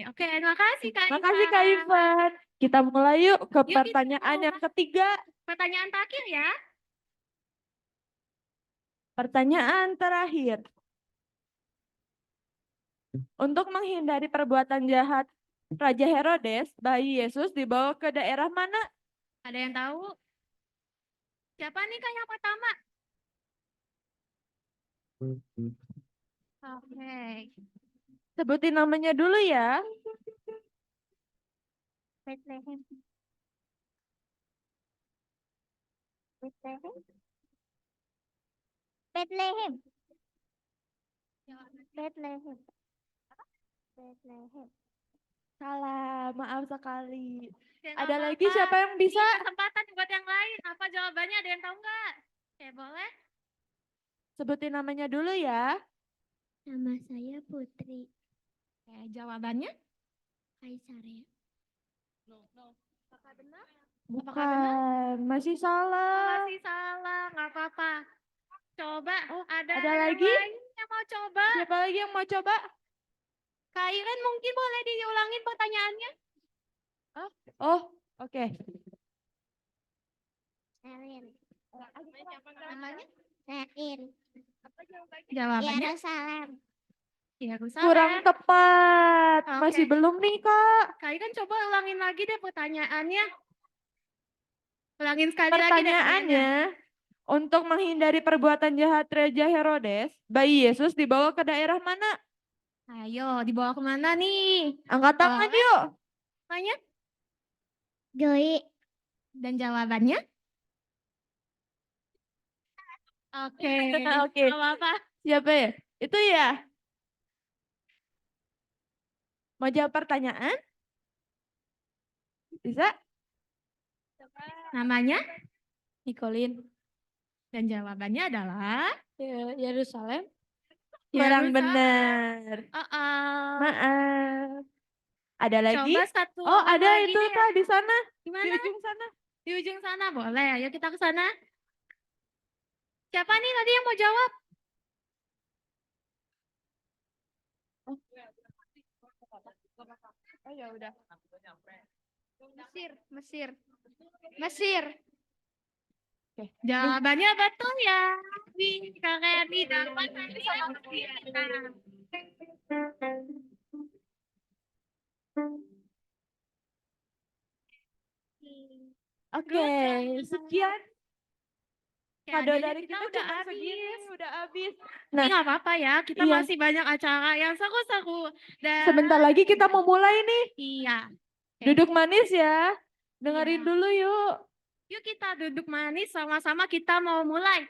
Oke, terima kasih Kak Makasih Kak Ivan. Ivan. Kita mulai yuk ke Yuk, kita pertanyaan yang mulai. ketiga. Pertanyaan terakhir ya. Pertanyaan terakhir. Untuk menghindari perbuatan jahat Raja Herodes, bayi Yesus dibawa ke daerah mana? Ada yang tahu? Siapa nih Kak yang pertama? Oke. Sebutin namanya dulu ya. Bethlehem. Bethlehem. Bethlehem. Bethlehem. Bethlehem. Salah, maaf sekali. Ya, Ada nggak lagi apa-apa. siapa yang bisa? Ini kesempatan buat yang lain. Apa jawabannya? Ada yang tahu nggak? Oke, boleh? Sebutin namanya dulu ya. Nama saya Putri Oke, jawabannya? Kaisaria. Apakah benar? Bukan, masih salah. Masih salah, nggak apa-apa. Coba, Oh, ada ada yang lagi? lain yang mau coba? Siapa lagi yang mau coba? Kak Iren mungkin boleh diulangin pertanyaannya? Oh, oke. Selin. Namanya? Selin. Jawabannya? Yerusalem. Yerusalem. Kurang tepat. Oke. Masih belum nih, Kak. Kak Iren coba ulangin lagi deh pertanyaannya. Ulangin sekali lagi deh pertanyaannya. Pertanyaannya, untuk menghindari perbuatan jahat Raja Herodes, bayi Yesus dibawa ke daerah mana? Ayo, dibawa kemana nih? Angkat tangan Boleh? yuk. Tanya. Joy. Dan jawabannya? Oke. Oke. Gak apa-apa. Siapa ya? Itu ya. Mau jawab pertanyaan? Bisa? Namanya? Nicolin. Dan jawabannya adalah? Yerusalem. Kurang Yerusalem. benar. Maaf. Ada lagi? Coba satu Oh, orang ada lagi itu deh. Kak di sana. Di Di mana? ujung sana. Di ujung sana boleh. Ayo kita ke sana. Siapa nih tadi yang mau jawab? Oh ya udah. Mesir. Mesir. Oke. Jawabannya betul ya. Kalian di dapat Oke, sekian kado dari kita udah cuma habis. segini, udah habis. Nah, nggak apa-apa ya, kita iya. masih banyak acara yang seru-seru. Dan Sebentar lagi kita mau mulai nih. iya. Oke. Duduk manis ya. Dengerin Iya. dulu yuk. Yuk kita duduk manis sama-sama kita mau mulai.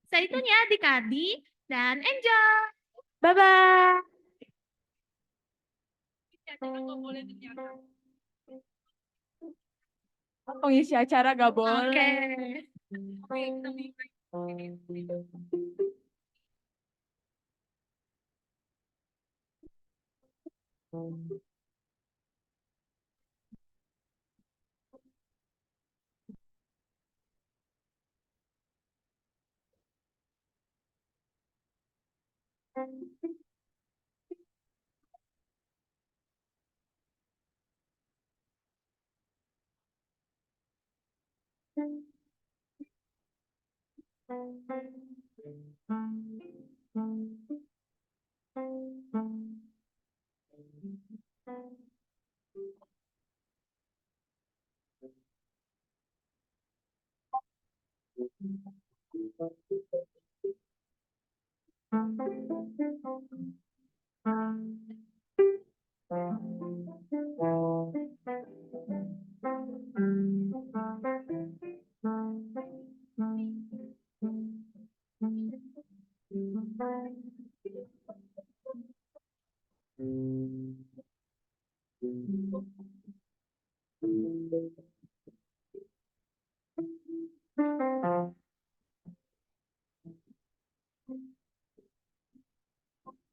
Stay tune ya di Kadi dan enjoy. Bye-bye. Pengisi acara gak boleh.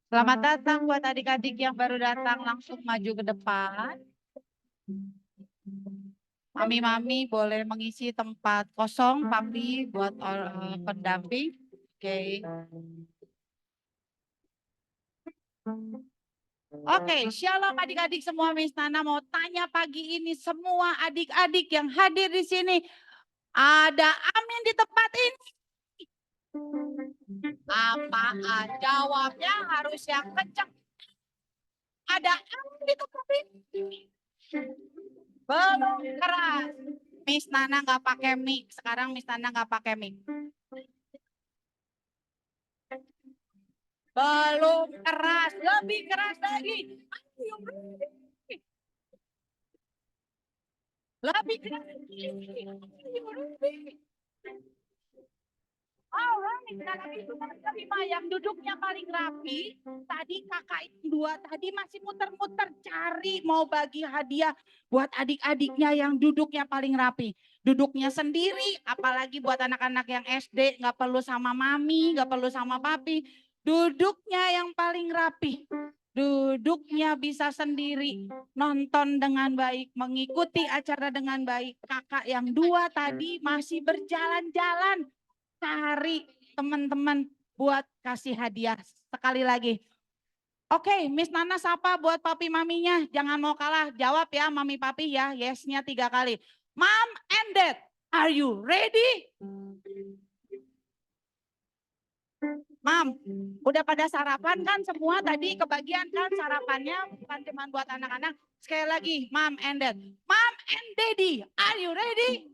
Selamat datang buat adik-adik yang baru datang, langsung maju ke depan. Mami-mami boleh mengisi tempat kosong, papi buat pendamping. Oke. Oke, shalom adik-adik semua. Miss Nana mau tanya pagi ini semua adik-adik yang hadir di sini. Ada amin di tempat ini? Apaan? Jawabnya harus yang kencang. Ada amin di tempat ini? Belum keras. Miss Nana nggak pakai mic. Sekarang Miss Nana nggak pakai mic. Belum keras, lebih keras lagi. Ayo, lebih keras lagi. Ayo, lebih. Alright, kakak itu terima yang duduknya paling rapi. Tadi kakak itu dua tadi masih muter-muter cari mau bagi hadiah buat adik-adiknya yang duduknya paling rapi. Duduknya sendiri, apalagi buat anak-anak yang SD, nggak perlu sama mami, nggak perlu sama papi. Duduknya yang paling rapi. Duduknya bisa sendiri, nonton dengan baik, mengikuti acara dengan baik. Kakak yang dua tadi masih berjalan-jalan. Cari teman-teman buat kasih hadiah sekali lagi. Oke, Miss Nana sapa buat papi maminya. Jangan mau kalah, jawab ya mami papi ya. Yes-nya 3 kali. Mom and Dad, are you ready? Mam, udah pada sarapan kan semua tadi kebagian kan sarapannya bukan cuma buat anak-anak. Sekali lagi, Mom and Dad. Mom and Daddy, are you ready?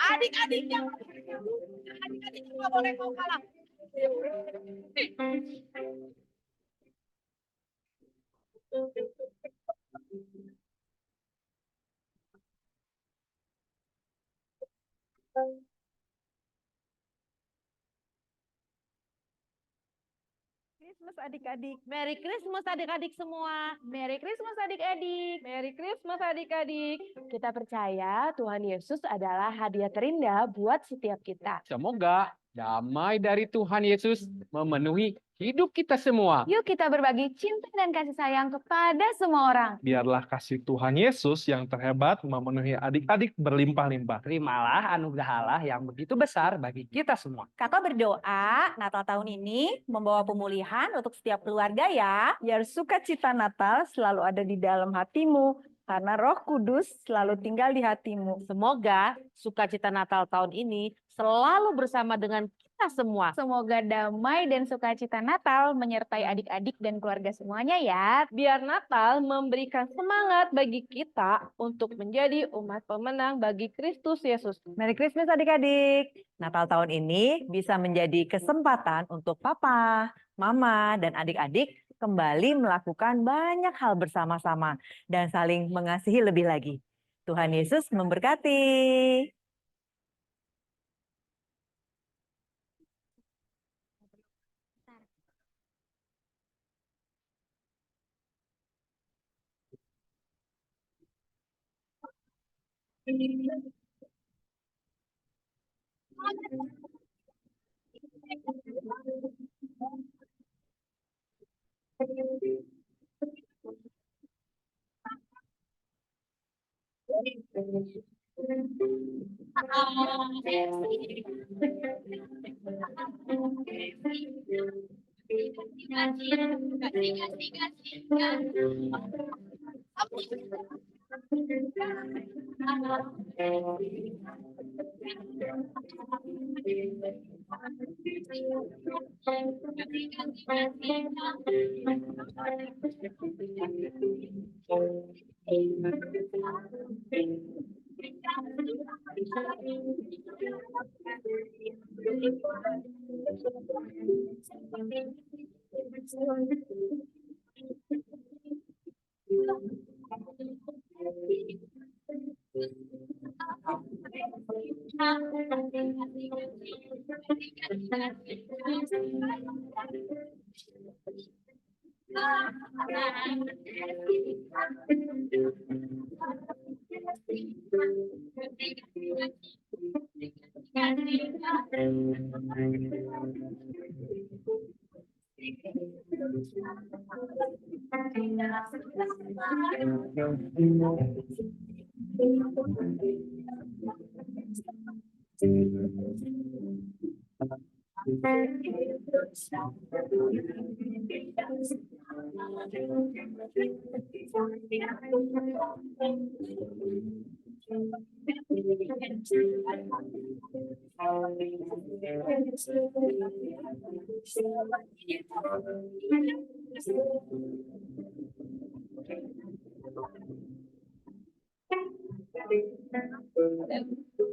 Adik-adiknya nggak boleh mau kalah. Christmas adik-adik. Merry Christmas adik-adik semua. Merry Christmas adik-adik. Merry Christmas adik-adik. Kita percaya Tuhan Yesus adalah hadiah terindah buat setiap kita. Semoga damai dari Tuhan Yesus memenuhi hidup kita semua. Yuk kita berbagi cinta dan kasih sayang kepada semua orang. Biarlah kasih Tuhan Yesus yang terhebat memenuhi adik-adik berlimpah-limpah. Terimalah anugerah Allah yang begitu besar bagi kita semua. Kakak berdoa Natal tahun ini membawa pemulihan untuk setiap keluarga ya. Biar sukacita Natal selalu ada di dalam hatimu, karena Roh Kudus selalu tinggal di hatimu. Semoga sukacita Natal tahun ini selalu bersama dengan kita semua. Semoga damai dan sukacita Natal menyertai adik-adik dan keluarga semuanya ya. Biar Natal memberikan semangat bagi kita untuk menjadi umat pemenang bagi Kristus Yesus. Merry Christmas adik-adik. Natal tahun ini bisa menjadi kesempatan untuk papa, mama, dan adik-adik kembali melakukan banyak hal bersama-sama dan saling mengasihi lebih lagi. Tuhan Yesus memberkati.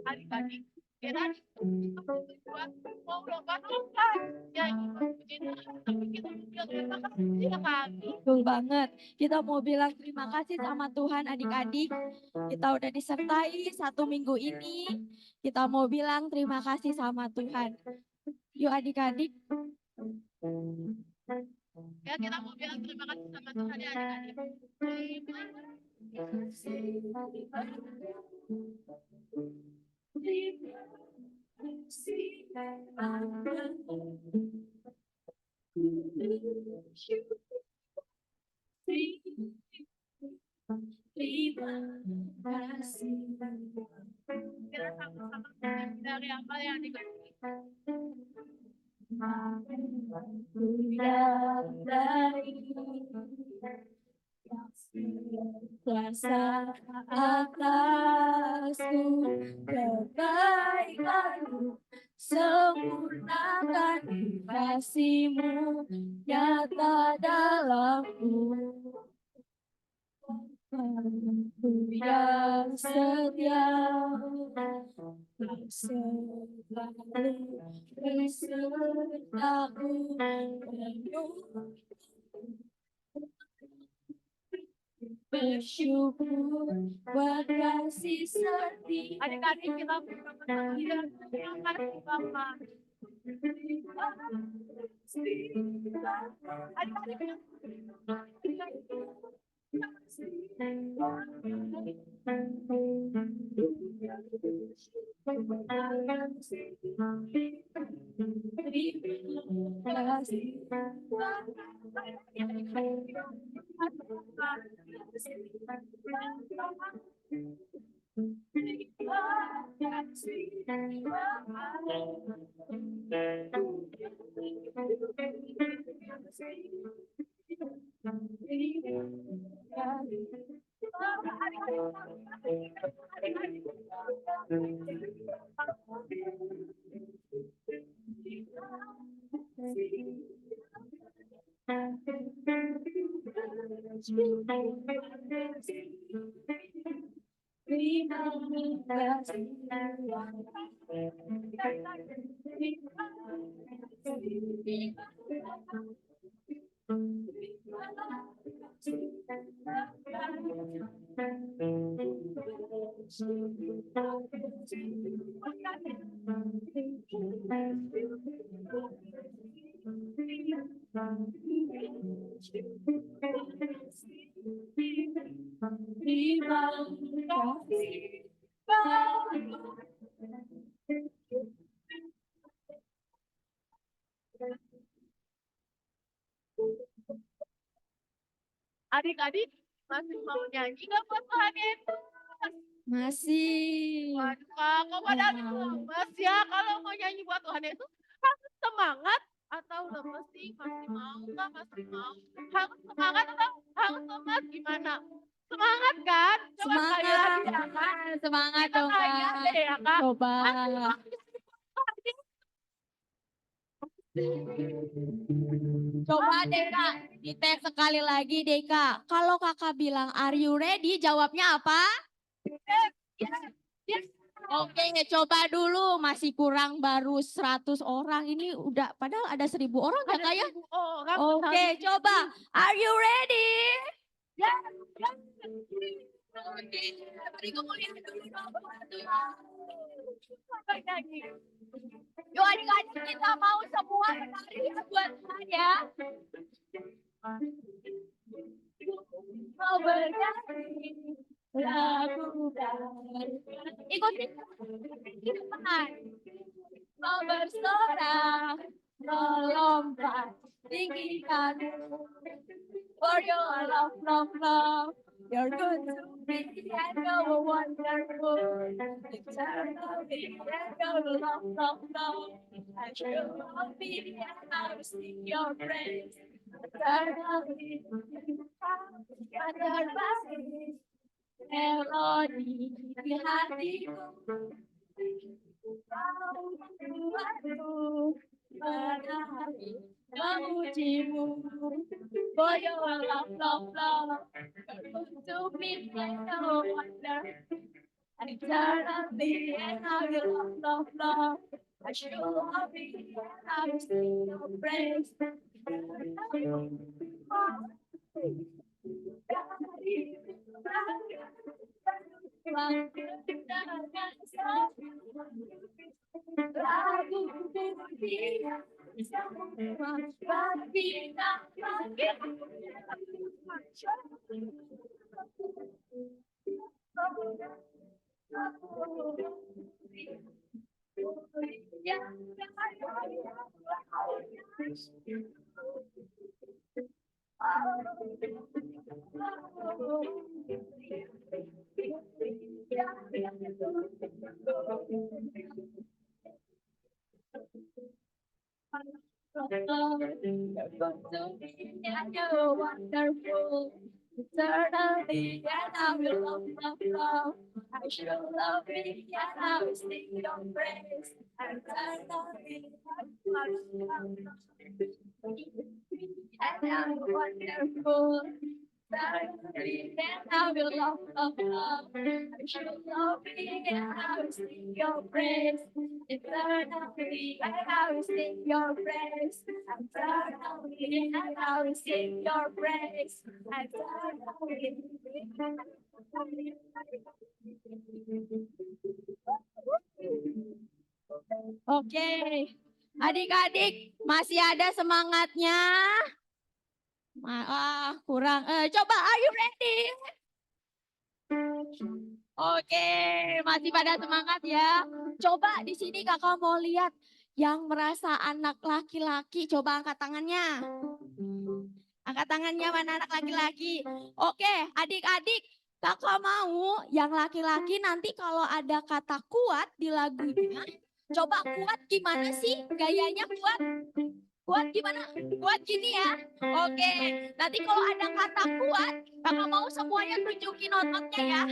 Adik-adik, kira buat mau lomba-lomba nyanyi pujian tapi kita bilang terima kasih ya kami. Betul banget. Kita mau bilang terima kasih sama Tuhan adik-adik. Kita udah disertai 1 minggu ini. Kita mau bilang terima kasih sama Tuhan. Yuk adik-adik. Ya kita mau bilang terima kasih sama Tuhan ya adik-adik. Kita sama-sama dari apa ya adik-adik? Kuasa atasku, kebaikanmu, sempurnakan kasih-Mu nyata dalamku. Aku yang setia, selalu besertaku, penuh bersyukur buat kasih setia. Adik-adik kita bersama-sama bilang terima kasih Bapak. Adik-adik bilang adik-adik masih mau nyanyi nggak buat Tuhan Yesus? Masih. Waduh, kok pada lemes ya kalau mau nyanyi buat Tuhan Yesus? Harus semangat atau lemes sih? Masih mau nggak? Masih mau? Harus semangat atau harus lemes? Gimana? Semangat kan? Coba sekali lagi ya kan? Semangat Kita dong tanya Kak. deh ya kan? Coba. Coba Deka, dites sekali lagi Deka. Kalau kakak bilang are you ready, jawabnya apa? Oke, coba dulu. Masih kurang baru 100 orang. Ini udah, padahal ada 1000 orang ya Kak ya? Orang Oke, coba. Are you ready? Ya, Oke, beri kemuliaan dulu dong. sampai nyanyi. Yuk adik-adik kita mau semua menari buat Tuhan ya. Mau bernyanyi lagu baru. Ikutin teman. Mau bersorak, melompat, tinggikan. For your love, love, love. You're good to me, and you're wonderful. Eternally, and you're love, love, love. I shall love me, and I will sing your praise. Eternally, and your praise. Melodi di hatiku, kau menari memujimu. For your love, love, love, to me, no wonder. Eternally, and I will love, love, love. I shall love you, and I will sing your praise. You're wonderful. Eternally, and I will love, love, love. I shall love me, and I will sing your praise. Eternally, and I'm wonderful. Eternally, and I will love, love, love. I shall love me, and I will sing your praise. Eternally, and I will sing your praise. Eternally, and I will sing your praise. Oke, adik-adik masih ada semangatnya? Kurang. Coba, are you ready? Oke, masih pada semangat ya. Coba di sini kakak mau lihat yang merasa anak laki-laki. Coba angkat tangannya. Angkat tangannya mana anak laki-laki. Oke, adik-adik. Kakak mau yang laki-laki nanti kalau ada kata kuat di lagunya. Coba kuat gimana sih? Gayanya kuat? Kuat gimana? Kuat gini ya? Oke, nanti kalau ada kata kuat, kakak mau semuanya tunjukin ototnya ya.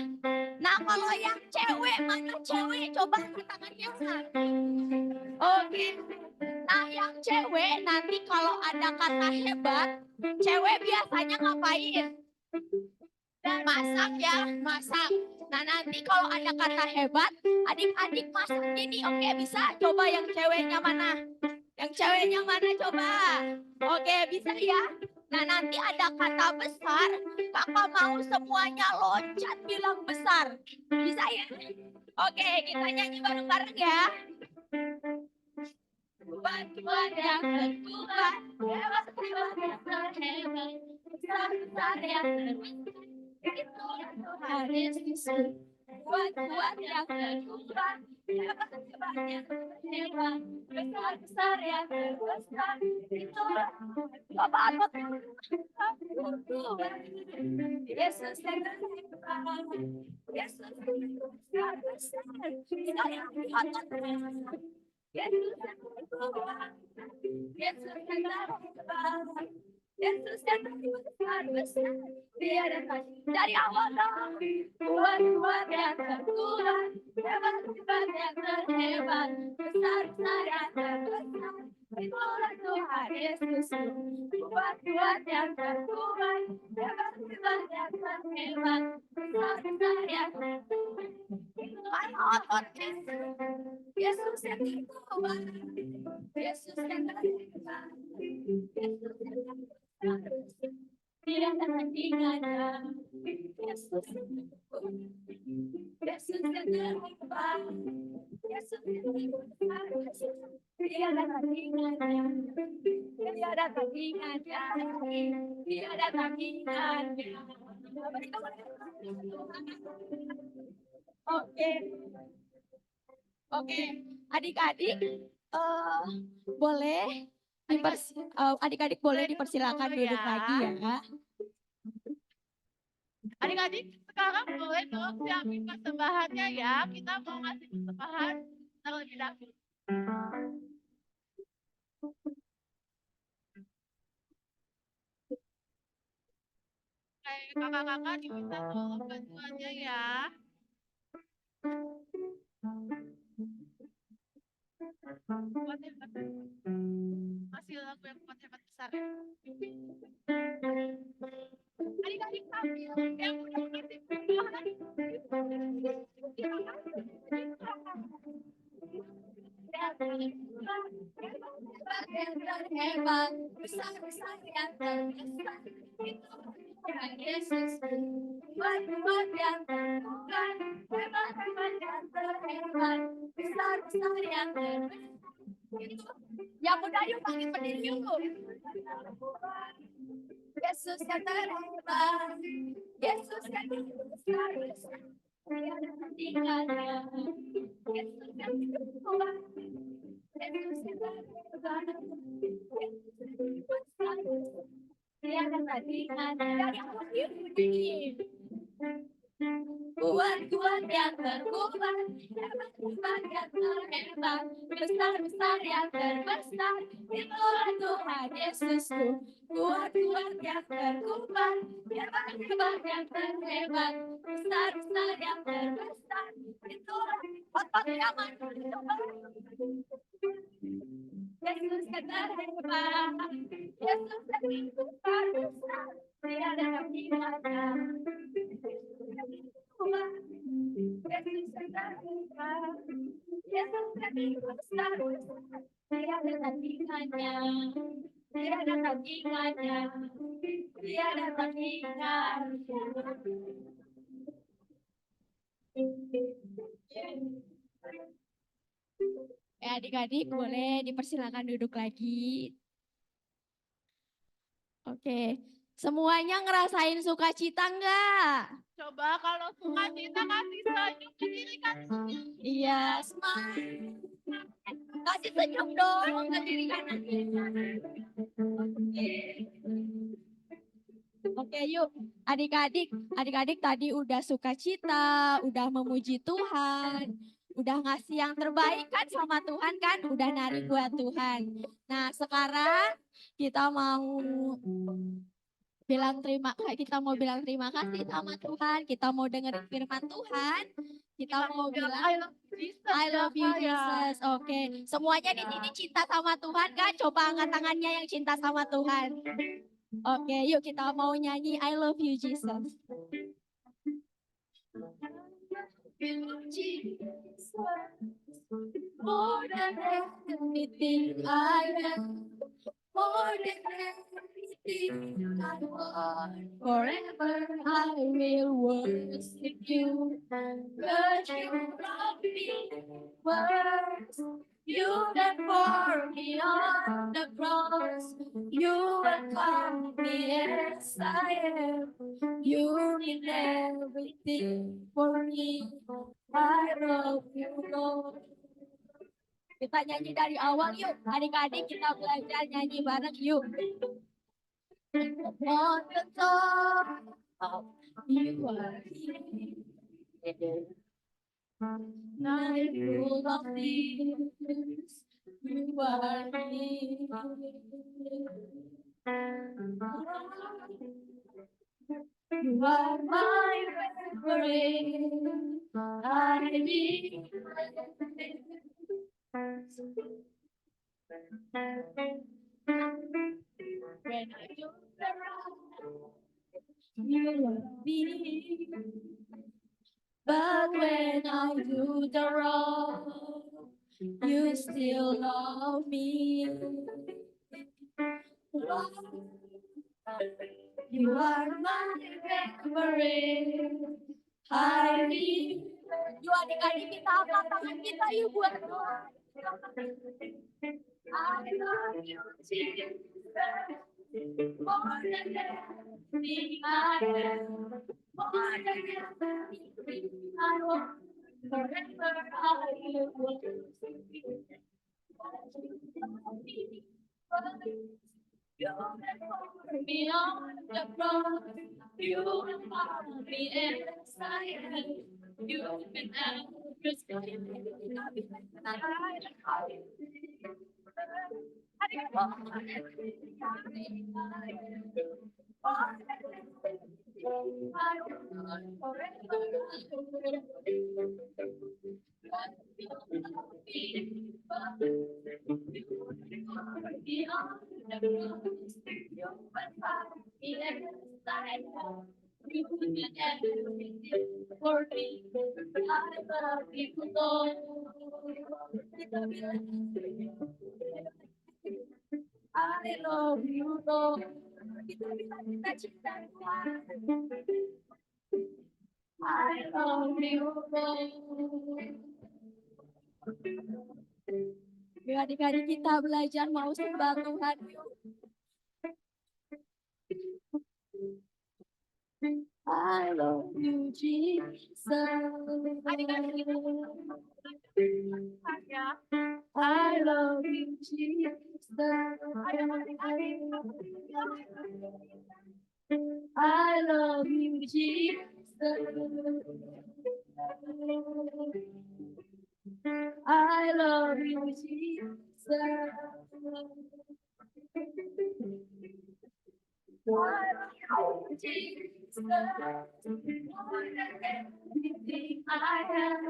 Nah, kalau yang cewek, mana cewek? Coba angkat tangannya. Oke. Nah, yang cewek nanti kalau ada kata hebat, cewek biasanya ngapain? Masak ya, masak. Nah, nanti kalau ada kata hebat, adik-adik masak gini. Oke, bisa? Coba yang ceweknya mana? Yang ceweknya mana coba? Oke, bisa ya? Nah, nanti ada kata besar, kakak mau semuanya loncat bilang besar. Bisa ya? Oke, kita nyanyi bareng-bareng ya. Kuat-kuat yang terkuat, hebat-hebat yang terhebat, besar-besar yang terbesar, itulah Tuhan Yesus. Kuat-kuat yang terkuat, hebat-hebat yang terhebat, besar-besar yang terbesar, itulah Bapak Yesus yang terhebat, Yesus yang besar-besar, Yesus yang terkuat, Yesus yang terhebat, Yesus yang besar-besar, Dia datang dari awal tahun. Kuat-kuat yang terkuat, hebat-hebat yang terhebat, besar-besar yang terbesar, itulah Tuhan Yesus. Kuat-kuat yang terkuat, hebat-hebat yang terhebat, besar-besar yang terbesar, itulah otot Yesus. Yesus yang terkuat, Yesus yang terhebat, Yesus yang terbesar. Dia tandingannya, Yesus yang terkuat, Yesus yang terhebat, Yesus yang terbesar. Dia tandingannya, dia tandingannya, dia tandingannya. Oke, oke, adik-adik, boleh adik-adik boleh dipersilakan duduk lagi ya. Adik Adik-adik sekarang boleh dong siapin persembahannya ya. Kita mau ngasih persembahan terlebih dahulu. Kakak-kakak diminta tolong bantuannya ya. Kuat hebat. Masih lagu yang kuat hebat besar. Adik-adik tampil yang udah ngasih persembahan. Hebat, besar-besar yang terbesar, itu Tuhan Yesus. Buat yang terbukan, hebat-hebat yang terhebat, besar-besar yang terbesar. Itu yang udah yuk panggil berdiri yuk. Yesus yang terhebat, Yesus yang besar, tiada tandingannya. Yesus yang terkuat, Yesus yang terhebat, Yesus yang besar, tiada tandingannya. Dari awal yuk berdiri. Kuat-kuat yang terkuat, hebat-hebat yang terhebat, besar-besar yang terbesar, itulah Tuhan Yesusku. Kuat-kuat yang terkuat, hebat-hebat yang terhebat, besar-besar yang terbesar, itulah otot yang coba. Yesus yang terhebat, Yesus yang besar, tiada tandingannya. Yesus yang terhebat, Yesus yang besar, tiada tandingannya, tiada tandingannya, tiada tandingannya. Adik-adik boleh dipersilakan duduk lagi. Oke, semuanya ngerasain sukacita enggak? Coba kalau suka cita kasih senyum ke diri kanannya. Iya, semangat. Kasih senyum dong ke diri kanannya. Oke, yuk. Adik-adik tadi udah sukacita, udah memuji Tuhan, udah ngasih yang terbaik kan sama Tuhan kan, udah nari buat Tuhan. Nah, sekarang kita mau bilang terima kasih sama Tuhan, kita mau dengerin firman Tuhan, kita mau bilang I love you Jesus. Oke, semuanya di sini cinta sama Tuhan kan? Coba angkat tangannya yang cinta sama Tuhan. Oke, yuk kita mau nyanyi I love you Jesus. More than anything I am, more than anything I want. Forever I will worship you. But you love me first. You died for me on the cross. You welcome me as I am. You did everything for me. I love you, Lord. Kita nyanyi dari awal yuk. Adik-adik kita belajar nyanyi bareng yuk. On the top, you are here. Night full of tears, you are here. You are my favorite. I need when I look around, you love me. But when I do the wrong, you still love me. You are my favorite. I need you. Adik-adik kita angkat tangan kita yuk buat Tuhan. I love you, Jesus. More than anything I am. More than anything I want. Forever I will worship you. You have brought me on the cross. You have found me as I am. You have been for me. I love you, Lord. I love you, Lord. Kita cinta Tuhan. I love you, Lord. Yuk adik-adik kita belajar mau sembah Tuhan yuk. I love you, Jesus. I love you, Jesus. I love you, Jesus. I love you, Jesus. I love you, Jesus. More than anything I have,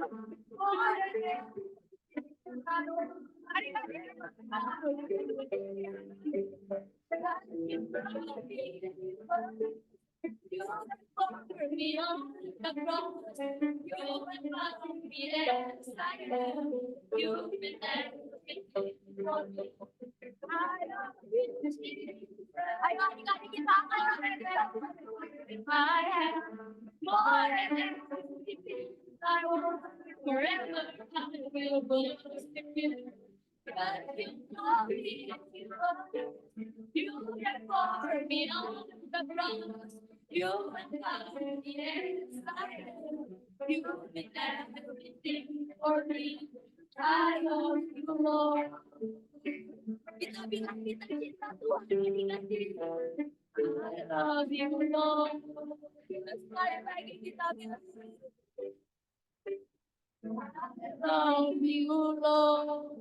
more than anything I You have conquered me on the cross. You have found me as I am. You've been everything for me. I love you, Jesus. I have more than everything I want. Forever I will worship you. But you know me, you have conquered me on the cross. You have found me as I am. You've been everything for me. I love you, Lord. Kita bilang kita cinta Tuhan dikasih. I love you, Lord. Sekali lagi kita bilang. I love you, Lord.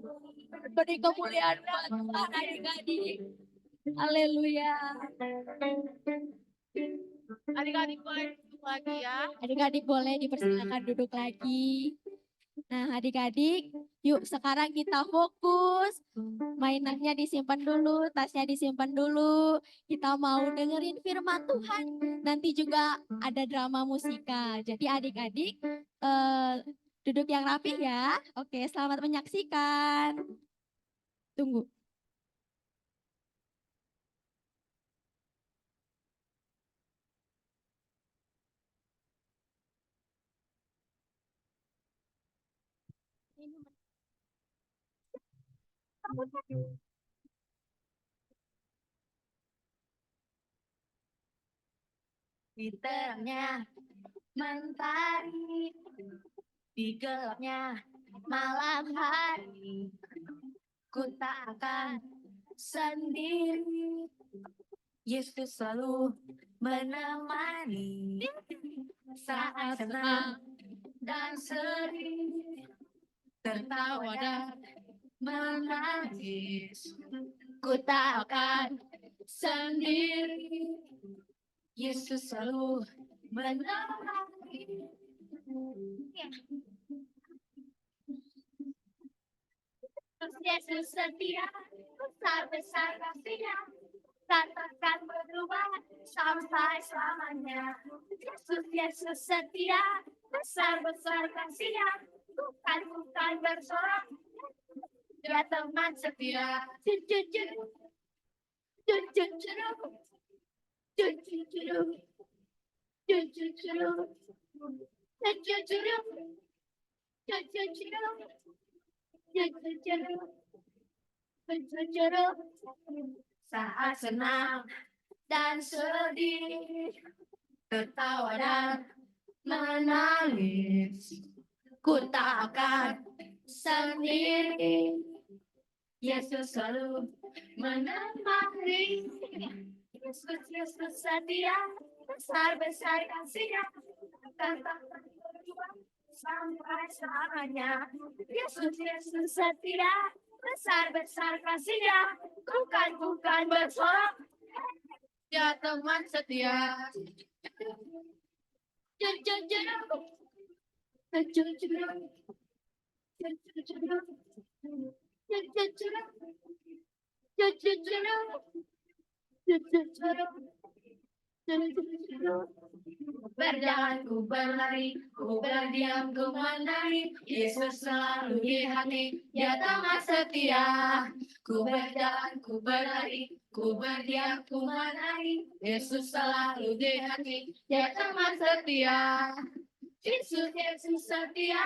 Beri kemuliaan buat Tuhan adik-adik. Haleluya. Adik-adik boleh duduk lagi ya. Adik-adik boleh dipersilakan duduk lagi. Nah, adik-adik, yuk sekarang kita fokus. Mainannya disimpan dulu, tasnya disimpan dulu. Kita mau dengerin firman Tuhan. Nanti juga ada drama musikal. Jadi adik-adik duduk yang rapi ya. Oke, selamat menyaksikan. Tunggu. Di terangnya mentari, di gelapnya malam hari, ku tak akan sendiri. Yesus selalu menemani saat senang dan sedih, tertawa dan menangis. Ku tak akan sendiri. Yesus selalu menemani. Yesus setia, besar-besar kasih-Nya, tak akan berubah sampai selamanya. Yesus setia, besar-besar kasih-Nya, bukan bersorak, Dia teman setia. Saat senang dan sedih, tertawa dan menangis, ku tak akan sendiri. Yesus selalu menemani. Yesus, Yesus setia, besar-besar kasih-Nya, akan tak berubah sampai selamanya. Yesus, Yesus setia, besar-besar kasih-Nya, bukan bersorak, ya teman setia. Berjalan ku berlari, ku berdiam ku menari, Yesus selalu di hati, Dia teman setia. Ku berjalan ku berlari, ku berdiam ku menari, Yesus selalu di hati, Dia teman setia. Yesus, Yesus setia,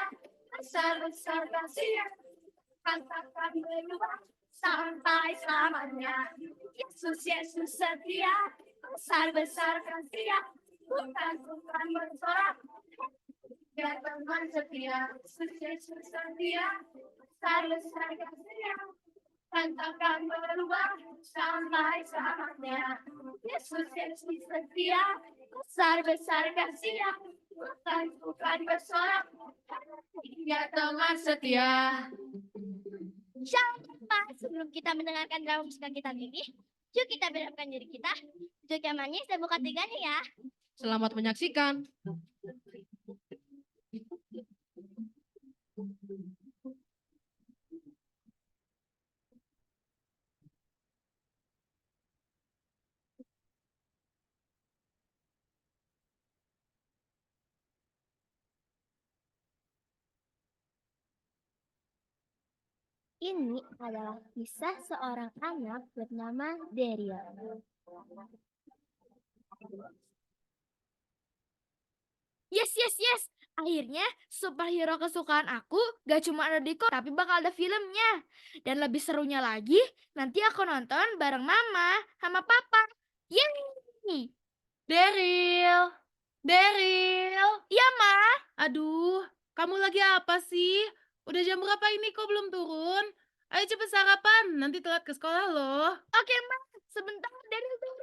besar-besar kasih-Nya, katakan berubah sampai selamanya. Yesus, Yesus setia, besar-besar kasih-Nya, bukan bersorak, ya teman setia. Yesus, Yesus setia, besar-besar kasih-Nya, katakan berubah sampai selamanya. Yesus, Yesus setia, besar-besar kasih-Nya, bukan bersorak, ya teman setia. Shalom, sebelum kita mendengarkan drama musika kita ini, yuk kita berapkan diri kita, duduk yang manis dan buka telinganya ya. Selamat menyaksikan. Ini adalah kisah seorang anak bernama Daryl. Yes. Akhirnya superhero kesukaan aku gak cuma ada di komik, tapi bakal ada filmnya. Dan lebih serunya lagi, nanti aku nonton bareng mama sama papa. Yeay! Daryl, Iya, Ma. aduh, kamu lagi apa sih? Udah jam berapa ini kok belum turun? Ayo cepet sarapan, nanti telat ke sekolah loh. Oke, Ma. Sebentar, Daryl turun.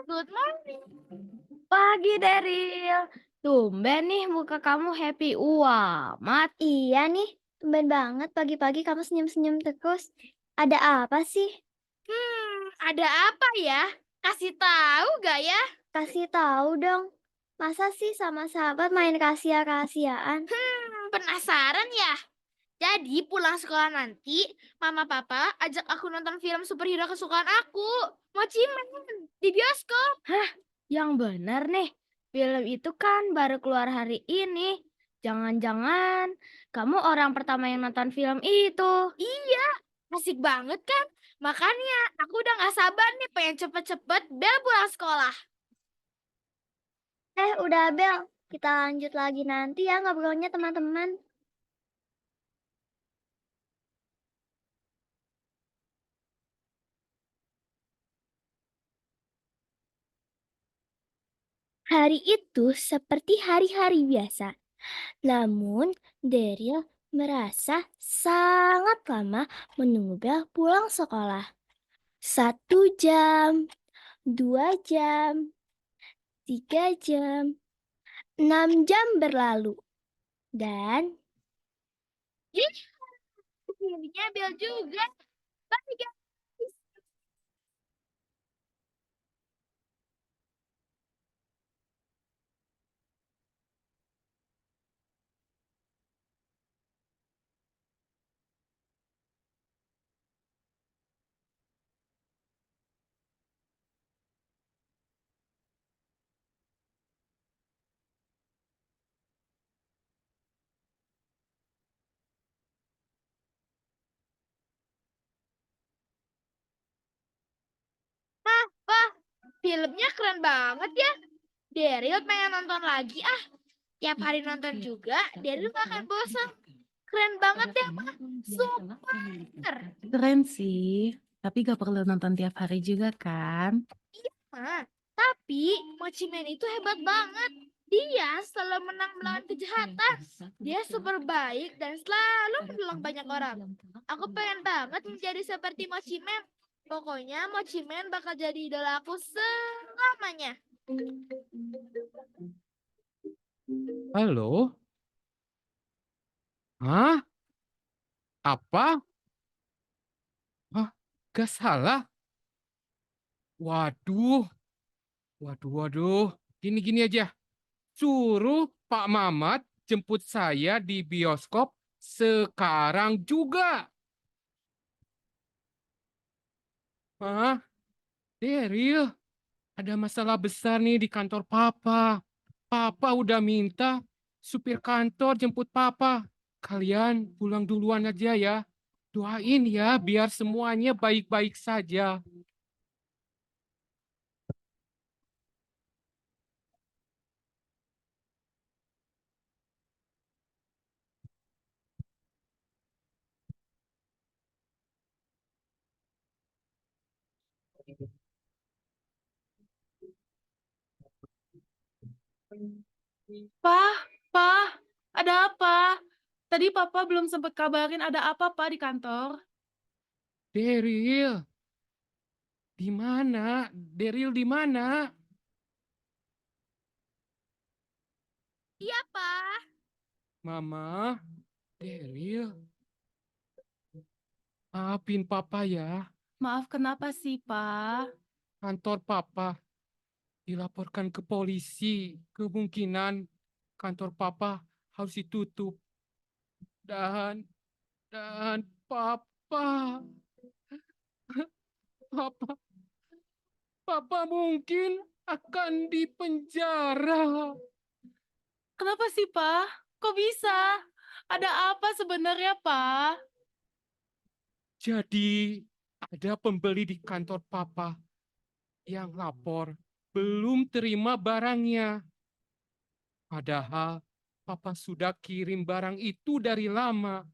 Good morning. Pagi, Deril. Tumben nih muka kamu happy amat. Iya nih, tumben banget pagi-pagi kamu senyum-senyum terus. Ada apa sih? Ada apa ya? Kasih tahu gak ya? Kasih tahu dong. Masa sih sama sahabat main rahasia-rahasiaan? Penasaran ya? Jadi pulang sekolah nanti, Mama Papa ajak aku nonton film superhero kesukaan aku. Mochimen di bioskop. Hah? Yang bener nih. Film itu kan baru keluar hari ini. Jangan-jangan kamu orang pertama yang nonton film itu. Iya, asik banget kan? Makanya aku udah gak sabar nih pengen cepet-cepet Bel pulang sekolah. Udah Bel, kita lanjut lagi nanti ya ngobrolnya teman-teman. Hari itu seperti hari-hari biasa. Namun, Daryl merasa sangat lama menunggu Bel pulang sekolah. 1 jam, 2 jam, 3 jam, 6 jam berlalu. Dan Akhirnya Bel juga. Bye guys. Wah, filmnya keren banget ya. Daryl pengen nonton lagi ah. Tiap hari nonton juga, Daryl gak akan bosan. Keren banget ya, Ma. Super. Keren sih, tapi gak perlu nonton tiap hari juga kan? Ma, tapi Mochiman itu hebat banget. Dia selalu menang melawan kejahatan. Dia super baik dan selalu menolong banyak orang. Aku pengen banget menjadi seperti Mochiman. Pokoknya Mochiman bakal jadi idola aku selamanya. Halo? Hah? Apa? Hah? Gak salah? Waduh, waduh. Gini aja. Suruh Pak Mamat jemput saya di bioskop sekarang juga. Hah? Daryl, ada masalah besar nih di kantor Papa. Papa udah minta supir kantor jemput Papa. Kalian pulang duluan aja ya. Doain ya biar semuanya baik-baik saja. Pak, ada apa? Tadi Papa belum sempat kabarin ada apa Pak di kantor. Daryl, di mana? Daryl di mana? Iya, Pak. Mama, Daryl, maafin Papa ya. Maaf kenapa sih Pak? Kantor Papa dilaporkan ke polisi. Kemungkinan kantor Papa harus ditutup. Dan Papa, Papa, Papa mungkin akan dipenjara. Kenapa sih, Pak? Kok bisa? Ada apa sebenarnya, Pak? Jadi ada pembeli di kantor Papa yang lapor belum terima barangnya. Padahal Papa sudah kirim barang itu dari lama.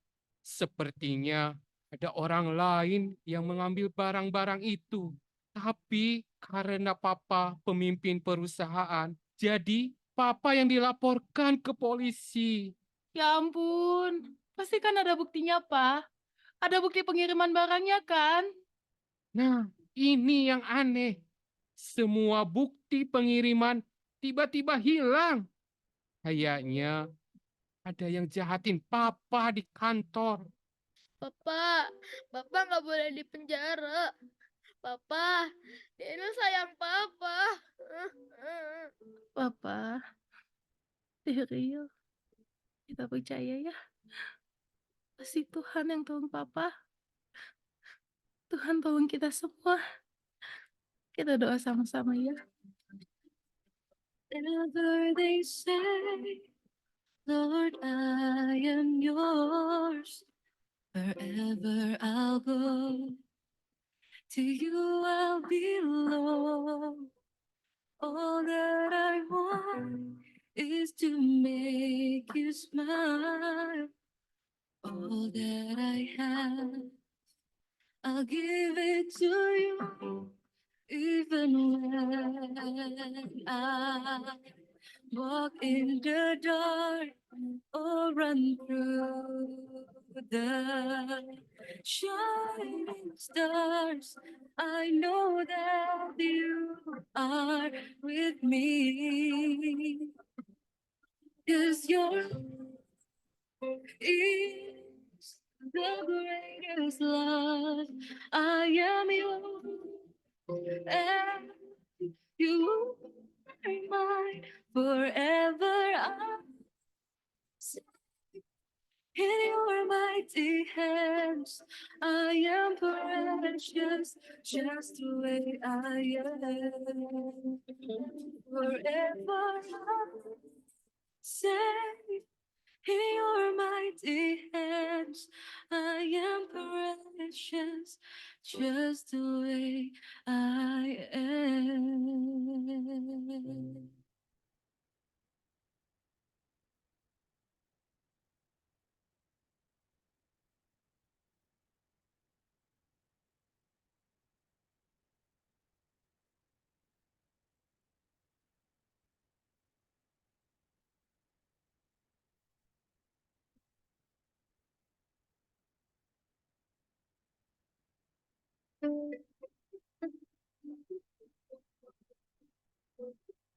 Sepertinya ada orang lain yang mengambil barang-barang itu. Tapi karena Papa pemimpin perusahaan, jadi Papa yang dilaporkan ke polisi. Ya ampun, pasti kan ada buktinya, Pak. Ada bukti pengiriman barangnya kan? Nah, ini yang aneh. Semua bukti pengiriman tiba-tiba hilang. Kayaknya ada yang jahatin Papa di kantor. Bapak nggak boleh di penjara. Papa, Dina sayang Papa. Papa, Daryl, kita percaya ya. Pasti Tuhan yang tolong Papa. Tuhan tolong kita semua. Kita doa sama-sama ya. Whatever they say, Lord, I am yours. Wherever I'll go, to you I'll belong. All that I want is to make you smile. All that I have, I'll give it to you. Even when I walk in the dark or run through the shining stars, I know that you are with me. 'Cause your is the greatest love. I am yours, and you are mine forever. I'm safe in your mighty hands. I am precious, just the way I am. Forever I'm safe in your mighty hands. I am precious, just the way I am.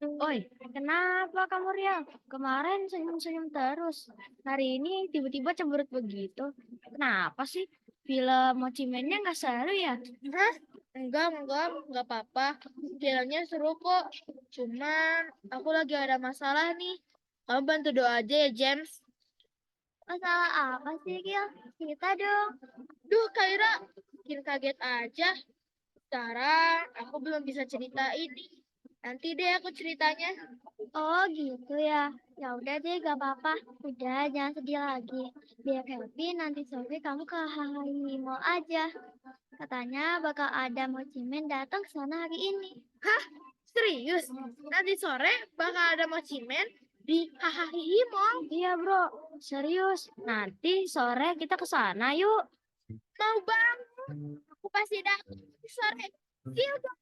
Oi, kenapa kamu Rial? Kemarin senyum-senyum terus. Hari ini tiba-tiba cemberut begitu. Kenapa sih? Film Mochimennya nggak seru ya? Hah? Enggak apa-apa. Filmnya seru kok. Cuman aku lagi ada masalah nih. Kamu bantu doa aja ya, James. Masalah apa sih, Gil? Cerita dong. Duh, Kaira, bikin kaget aja. Sekarang aku belum bisa cerita ini. Nanti deh aku ceritanya. Oh gitu ya. Ya udah deh gak apa-apa. Udah jangan sedih lagi. Biar happy nanti sore kamu ke Hahaha Mall aja. Katanya bakal ada Mochimen datang ke sana hari ini. Hah? Serius? Nanti sore bakal ada Mochimen di Hahaha Mall? Iya bro, serius. Nanti sore kita ke sana yuk. Mau bang? Aku pasti datang sore. See you guys.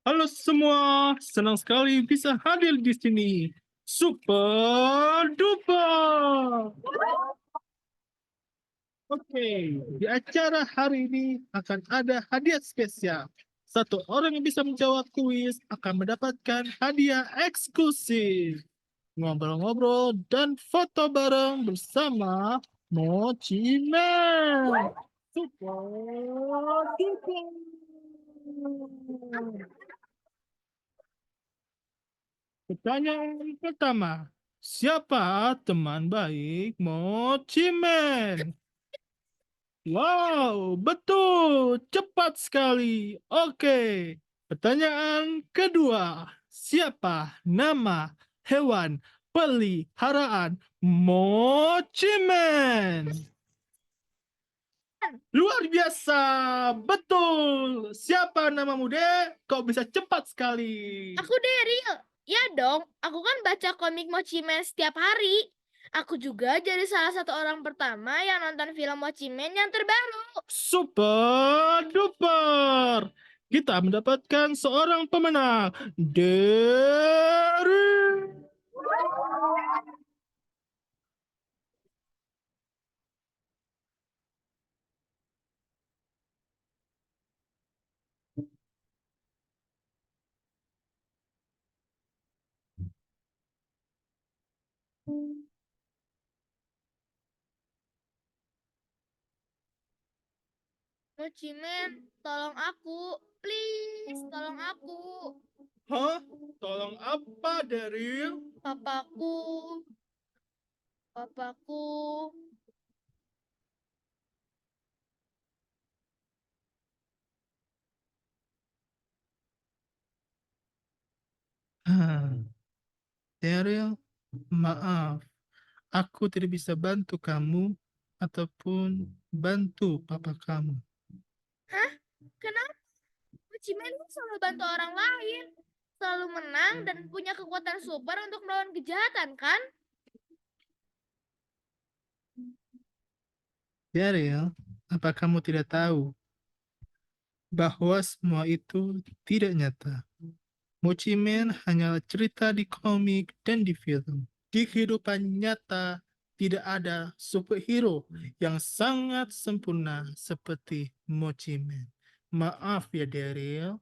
Halo semua, senang sekali bisa hadir di sini. Super duper. Oke, di acara hari ini akan ada hadiah spesial. Satu orang yang bisa menjawab kuis akan mendapatkan hadiah eksklusif. Ngobrol-ngobrol dan foto bareng bersama Mochi Man. Super duper. Pertanyaan pertama, siapa teman baik Mochi Man? Wow, betul, cepat sekali. Oke, pertanyaan kedua, siapa nama hewan peliharaan Mochi Man? Luar biasa, betul. Siapa namamu, Dek? Kau bisa cepat sekali. Aku Daryl. Ya dong, aku kan baca komik Mochi Man setiap hari. Aku juga jadi salah satu orang pertama yang nonton film Mochi Man yang terbaru. Super duper. Kita mendapatkan seorang pemenang. Dari Mochi Man, tolong aku. Please, tolong aku. Hah? Tolong apa, Daryl? Papaku. Papaku. Daryl, maaf. Aku tidak bisa bantu kamu ataupun bantu papa kamu. Hah? Kenapa? Mochi Man tuh selalu bantu orang lain. Selalu menang dan punya kekuatan super untuk melawan kejahatan, kan? Daryl, apa kamu tidak tahu bahwa semua itu tidak nyata? Mochi Man hanyalah cerita di komik dan di film. Di kehidupan nyata, tidak ada superhero yang sangat sempurna seperti Mochi Man. Maaf ya, Daryl.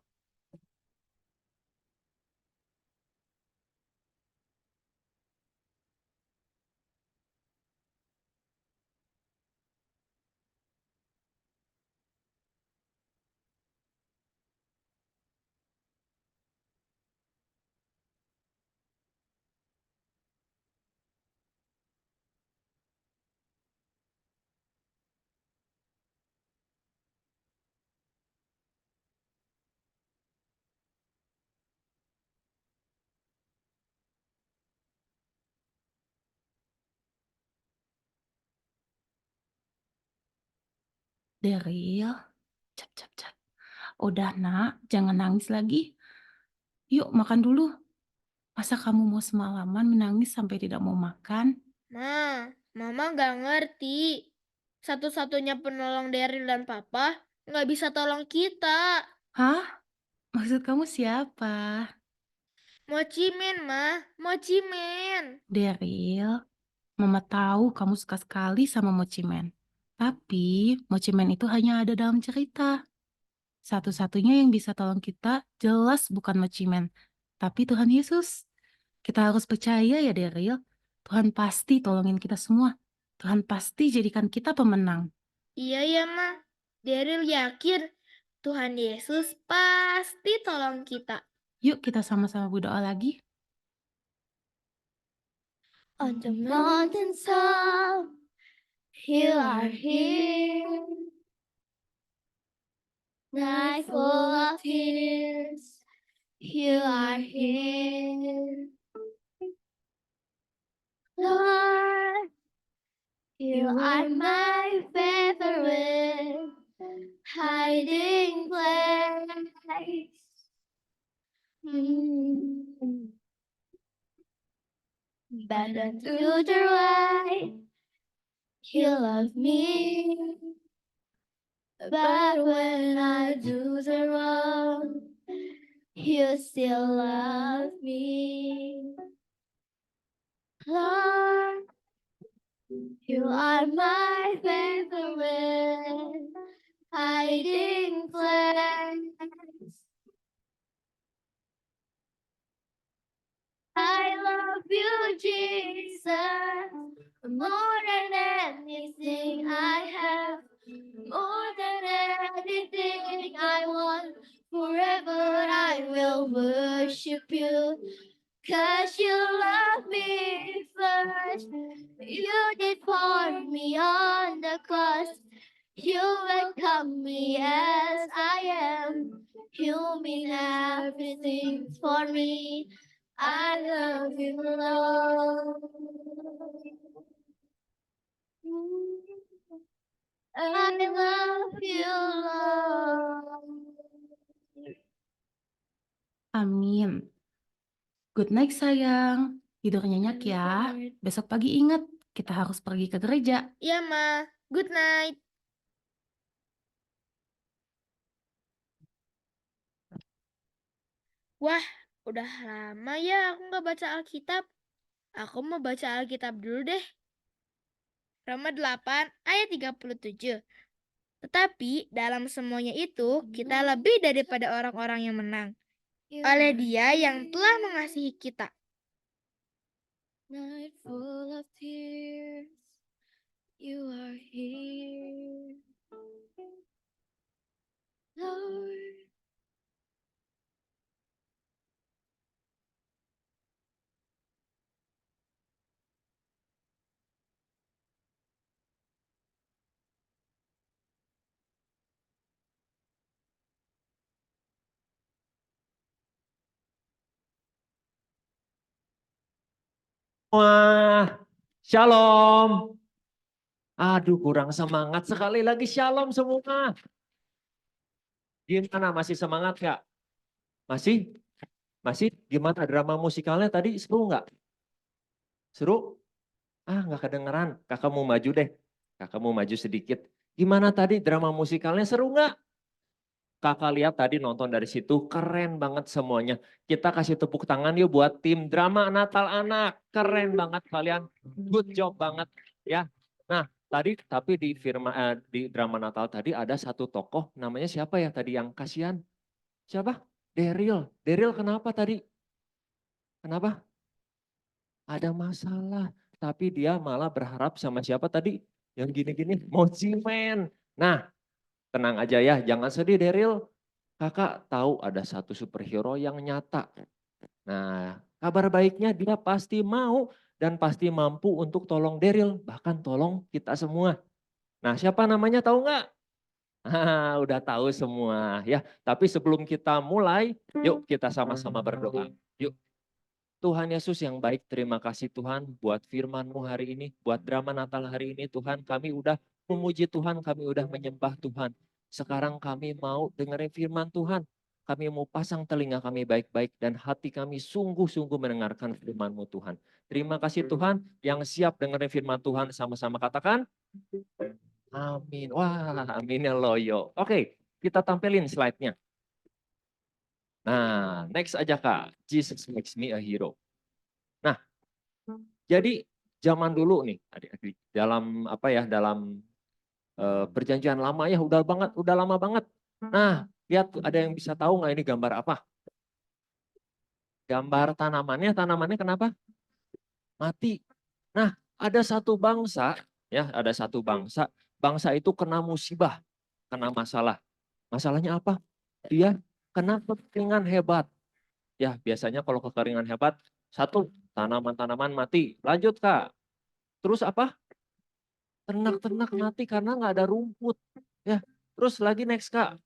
Daryl, cap, cap, cap. Udah nak, jangan nangis lagi. Yuk makan dulu. Masa kamu mau semalaman menangis sampai tidak mau makan? Ma, Mama nggak ngerti. Satu-satunya penolong Daryl dan Papa nggak bisa tolong kita. Hah? Maksud kamu siapa? Mochi Man, Ma. Mochi Man. Daryl, Mama tahu kamu suka sekali sama Mochi Man. Tapi Mochi Man itu hanya ada dalam cerita. Satu-satunya yang bisa tolong kita jelas bukan Mochi Man, tapi Tuhan Yesus. Kita harus percaya ya Daryl. Tuhan pasti tolongin kita semua. Tuhan pasti jadikan kita pemenang. Iya ya, Ma. Daryl yakin Tuhan Yesus pasti tolong kita. Yuk kita sama-sama berdoa lagi. On the mountain top, you are here. Night full of tears, you are here. Lord, you are my favorite hiding place. Bend to the right, you love me. But when I do the wrong, you still love me. Lord, you are my favorite hiding place. I love you, Jesus, more than anything I have, more than anything I want. Forever I will worship you, 'cause you love me first. You did for me on the cross. You welcome me as I am. You mean everything for me. I love you, Lord. I love you, Lord. Amin. Good night sayang. Tidur nyenyak ya. Besok pagi ingat, kita harus pergi ke gereja. Iya, Ma. Good night. Wah, udah lama ya aku nggak baca Alkitab. Aku mau baca Alkitab dulu deh. Roma 8 ayat 37. Tetapi dalam semuanya itu kita lebih daripada orang-orang yang menang. Oleh Dia yang telah mengasihi kita. Night full of tears, you are here, Lord. Wah, shalom. Aduh, kurang semangat sekali lagi. Shalom semua. Gimana, masih semangat nggak? Masih? Masih? Gimana drama musikalnya tadi? Seru nggak? Seru? Ah, nggak kedengeran. Kakak mau maju deh. Kakak mau maju sedikit. Gimana tadi drama musikalnya? Seru nggak? Kakak lihat tadi nonton dari situ, keren banget semuanya. Kita kasih tepuk tangan yuk buat tim drama Natal Anak. Keren banget kalian. Good job banget ya. Nah, tadi tapi di drama Natal tadi ada satu tokoh namanya siapa ya tadi yang kasihan? Siapa? Daryl. Daryl kenapa tadi? Kenapa? Ada masalah. Tapi dia malah berharap sama siapa tadi? Yang gini-gini, Mochimen. Nah, tenang aja ya, jangan sedih Daryl. Kakak tahu ada satu superhero yang nyata. Nah, kabar baiknya dia pasti mau dan pasti mampu untuk tolong Daryl, bahkan tolong kita semua. Nah, siapa namanya tahu nggak? Udah tahu semua ya. Tapi sebelum kita mulai, yuk kita sama-sama berdoa. Yuk. Tuhan Yesus yang baik, terima kasih Tuhan buat firman-Mu hari ini, buat drama Natal hari ini Tuhan. Kami udah memuji Tuhan, kami udah menyembah Tuhan. Sekarang kami mau dengerin firman Tuhan. Kami mau pasang telinga kami baik-baik dan hati kami sungguh-sungguh mendengarkan firman-Mu Tuhan. Terima kasih Tuhan yang siap dengerin firman Tuhan, sama-sama katakan. Amin. Wah, amin ya loyo. Oke, kita tampilin slide-nya. Nah, next aja Kak. Jesus makes me a hero. Nah, jadi zaman dulu nih, adik-adik, dalam apa ya, dalam perjanjian lama ya, udah lama banget. Nah, lihat ada yang bisa tahu nggak ini gambar apa? Gambar tanamannya kenapa? Mati. Nah, ada satu bangsa, ya, ada satu bangsa, bangsa itu kena musibah, kena masalah. Masalahnya apa? Dia kena kekeringan hebat. Ya, biasanya kalau kekeringan hebat, satu, tanaman-tanaman mati. Lanjut, Kak. Terus apa? Ternak-ternak mati karena nggak ada rumput. Ya, terus lagi next, Kak.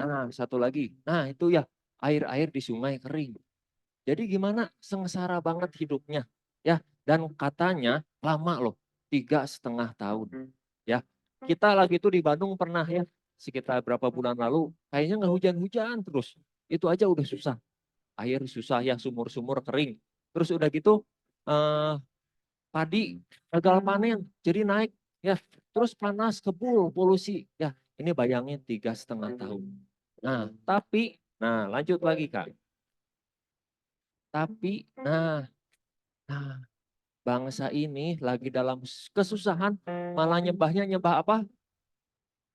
Nah, satu lagi. Nah, itu ya, air-air di sungai kering. Jadi gimana? Sengsara banget hidupnya. Ya, dan katanya lama loh, 3,5 tahun. Ya, kita lagi itu di Bandung pernah ya, sekitar berapa bulan lalu, kayaknya nggak hujan-hujan terus. Itu aja udah susah. Air susah ya, sumur-sumur kering. Terus udah gitu, padi gagal panen, jadi naik. Ya, terus panas, kebul, polusi. Ya, ini bayangin 3,5 tahun. Nah, lanjut lagi Kak. Tapi, bangsa ini lagi dalam kesusahan, malah nyembah apa?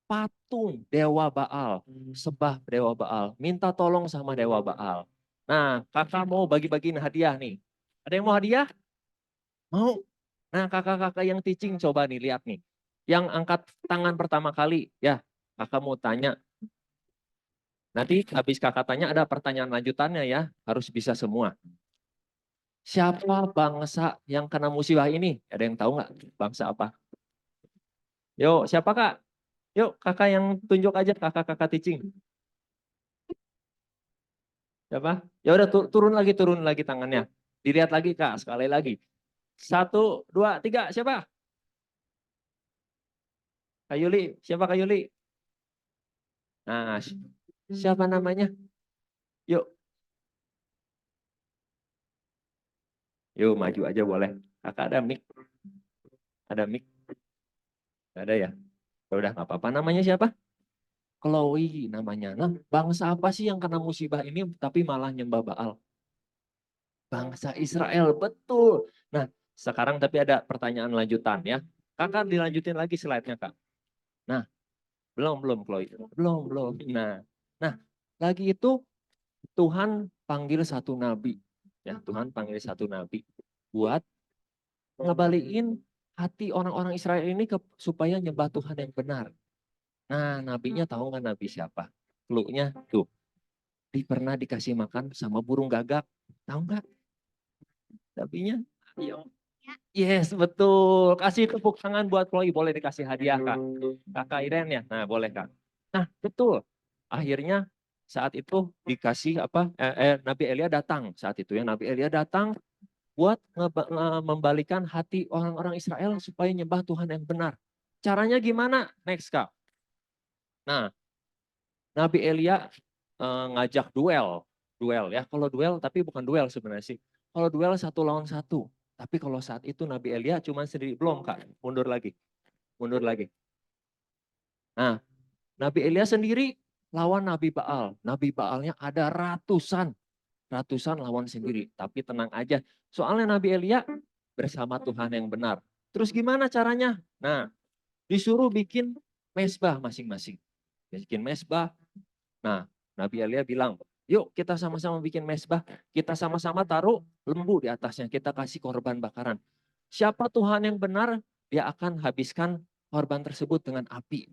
Patung Dewa Baal, sembah Dewa Baal, minta tolong sama Dewa Baal. Nah, kakak mau bagi-bagiin hadiah nih. Ada yang mau hadiah? Mau? Nah, kakak-kakak yang teaching coba nih, lihat nih. Yang angkat tangan pertama kali, ya, kakak mau tanya. Nanti habis kakak tanya ada pertanyaan lanjutannya ya, harus bisa semua. Siapa bangsa yang kena musibah ini? Ada yang tahu nggak bangsa apa? Yuk, siapa Kak? Yuk, kakak yang tunjuk aja, kakak-kakak teaching. Siapa? Ya udah turun lagi tangannya. Dilihat lagi Kak, sekali lagi. 1, 2, 3, siapa? Kak Yuli, siapa Kak Yuli? Nah, siapa namanya? Yuk. Yuk, maju aja boleh. Kakak ada mic? Ada mic? Gak ada ya? Ya udah nggak apa-apa. Namanya siapa? Chloe namanya. Nah, bangsa apa sih yang kena musibah ini tapi malah nyembah Baal? Bangsa Israel, betul. Nah, sekarang tapi ada pertanyaan lanjutan ya. Kakak dilanjutin lagi slide-nya, Kak. Nah, belum Chloe. Belum. Nah, lagi itu Tuhan panggil satu nabi. Ya, Tuhan panggil satu nabi buat ngebalikin hati orang-orang Israel ini supaya nyembah Tuhan yang benar. Nah, nabinya tahu nggak nabi siapa? Clue-nya tuh, pernah dikasih makan sama burung gagak. Tahu nggak nabinya? Ayo. Yes, betul. Kasih tepuk tangan buat Chloe. Boleh dikasih hadiah, Kak. Kakak Iren ya? Nah, boleh, Kak. Nah, betul. Akhirnya saat itu dikasih apa? Nabi Elia datang saat itu ya. Nabi Elia datang buat membalikan hati orang-orang Israel supaya nyembah Tuhan yang benar. Caranya gimana? Next, Kak. Nah, Nabi Elia ngajak duel ya. Kalau duel, tapi bukan duel sebenarnya sih. Kalau duel 1 lawan 1. Tapi kalau saat itu Nabi Elia cuma sendiri. Belum Kak, mundur lagi. Nah, Nabi Elia sendiri lawan Nabi Baal. Nabi Baalnya ada ratusan lawan sendiri. Tapi tenang aja, soalnya Nabi Elia bersama Tuhan yang benar. Terus gimana caranya? Nah, disuruh bikin mesbah masing-masing. Bikin mesbah. Nah, Nabi Elia bilang, yuk kita sama-sama bikin mesbah. Kita sama-sama taruh lembu di atasnya. Kita kasih korban bakaran. Siapa Tuhan yang benar, dia akan habiskan korban tersebut dengan api.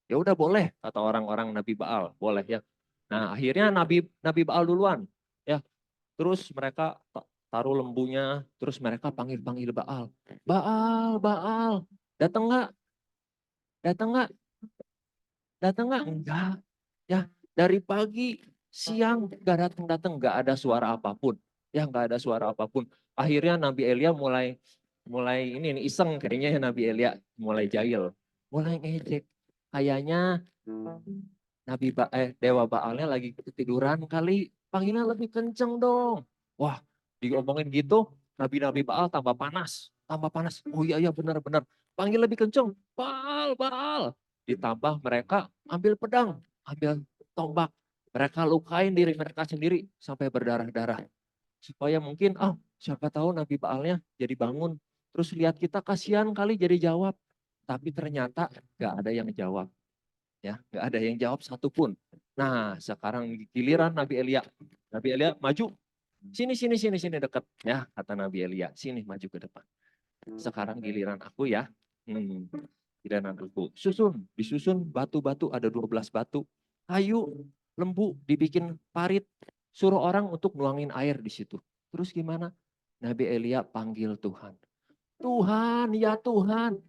Ya udah boleh, kata orang-orang Nabi Baal. Boleh ya. Nah, akhirnya Nabi Baal duluan. Ya, terus mereka taruh lembunya, terus mereka panggil-panggil Baal. Baal, datang nggak? Datang nggak? Enggak. Ya, dari pagi, siang nggak datang, nggak ada suara apapun. Ya, nggak ada suara apapun. Akhirnya Nabi Elia mulai ini iseng kayaknya ya Nabi Elia mulai jahil, mulai ngejek. Kayaknya Dewa Baalnya lagi ketiduran kali, panggilnya lebih kenceng dong. Wah, diomongin gitu, Nabi Baal tambah panas. Oh iya benar-benar. Panggil lebih kenceng, Baal. Ditambah mereka ambil pedang, ambil tombak. Mereka lukain diri mereka sendiri sampai berdarah-darah. Supaya mungkin, siapa tahu Nabi Baalnya jadi bangun. Terus lihat kita kasihan kali jadi jawab. Tapi ternyata gak ada yang jawab. Ya, nggak ada yang jawab satupun. Nah, sekarang giliran Nabi Elia. Nabi Elia maju. Sini dekat. Ya, kata Nabi Elia. Sini maju ke depan. Sekarang giliran aku ya. Giliran aku. Disusun batu-batu, ada 12 batu. Kayu, lembu, dibikin parit. Suruh orang untuk nuangin air di situ. Terus gimana? Nabi Elia panggil Tuhan. Tuhan, ya Tuhan.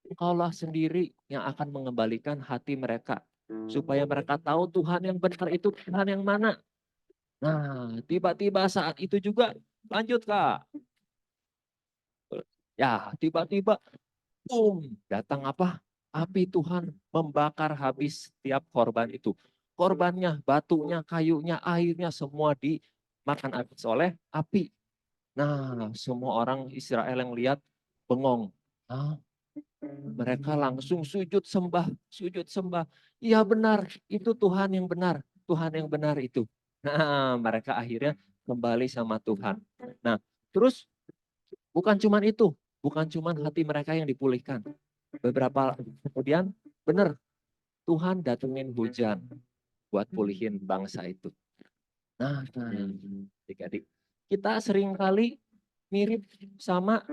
Engkaulah sendiri yang akan mengembalikan hati mereka. Supaya mereka tahu Tuhan yang benar itu Tuhan yang mana. Nah, tiba-tiba saat itu juga, lanjut Kak. Ya, tiba-tiba, datang apa? Api Tuhan membakar habis setiap korban itu. Korbannya, batunya, kayunya, airnya, semua dimakan habis oleh api. Nah, semua orang Israel yang lihat bengong. Mereka langsung sujud sembah. Iya benar, itu Tuhan yang benar. Tuhan yang benar itu. Nah, mereka akhirnya kembali sama Tuhan. Nah, terus bukan cuman itu, bukan cuman hati mereka yang dipulihkan. Beberapa kemudian, benar, Tuhan datengin hujan buat pulihin bangsa itu. Nah, adik-adik, kita sering kali mirip sama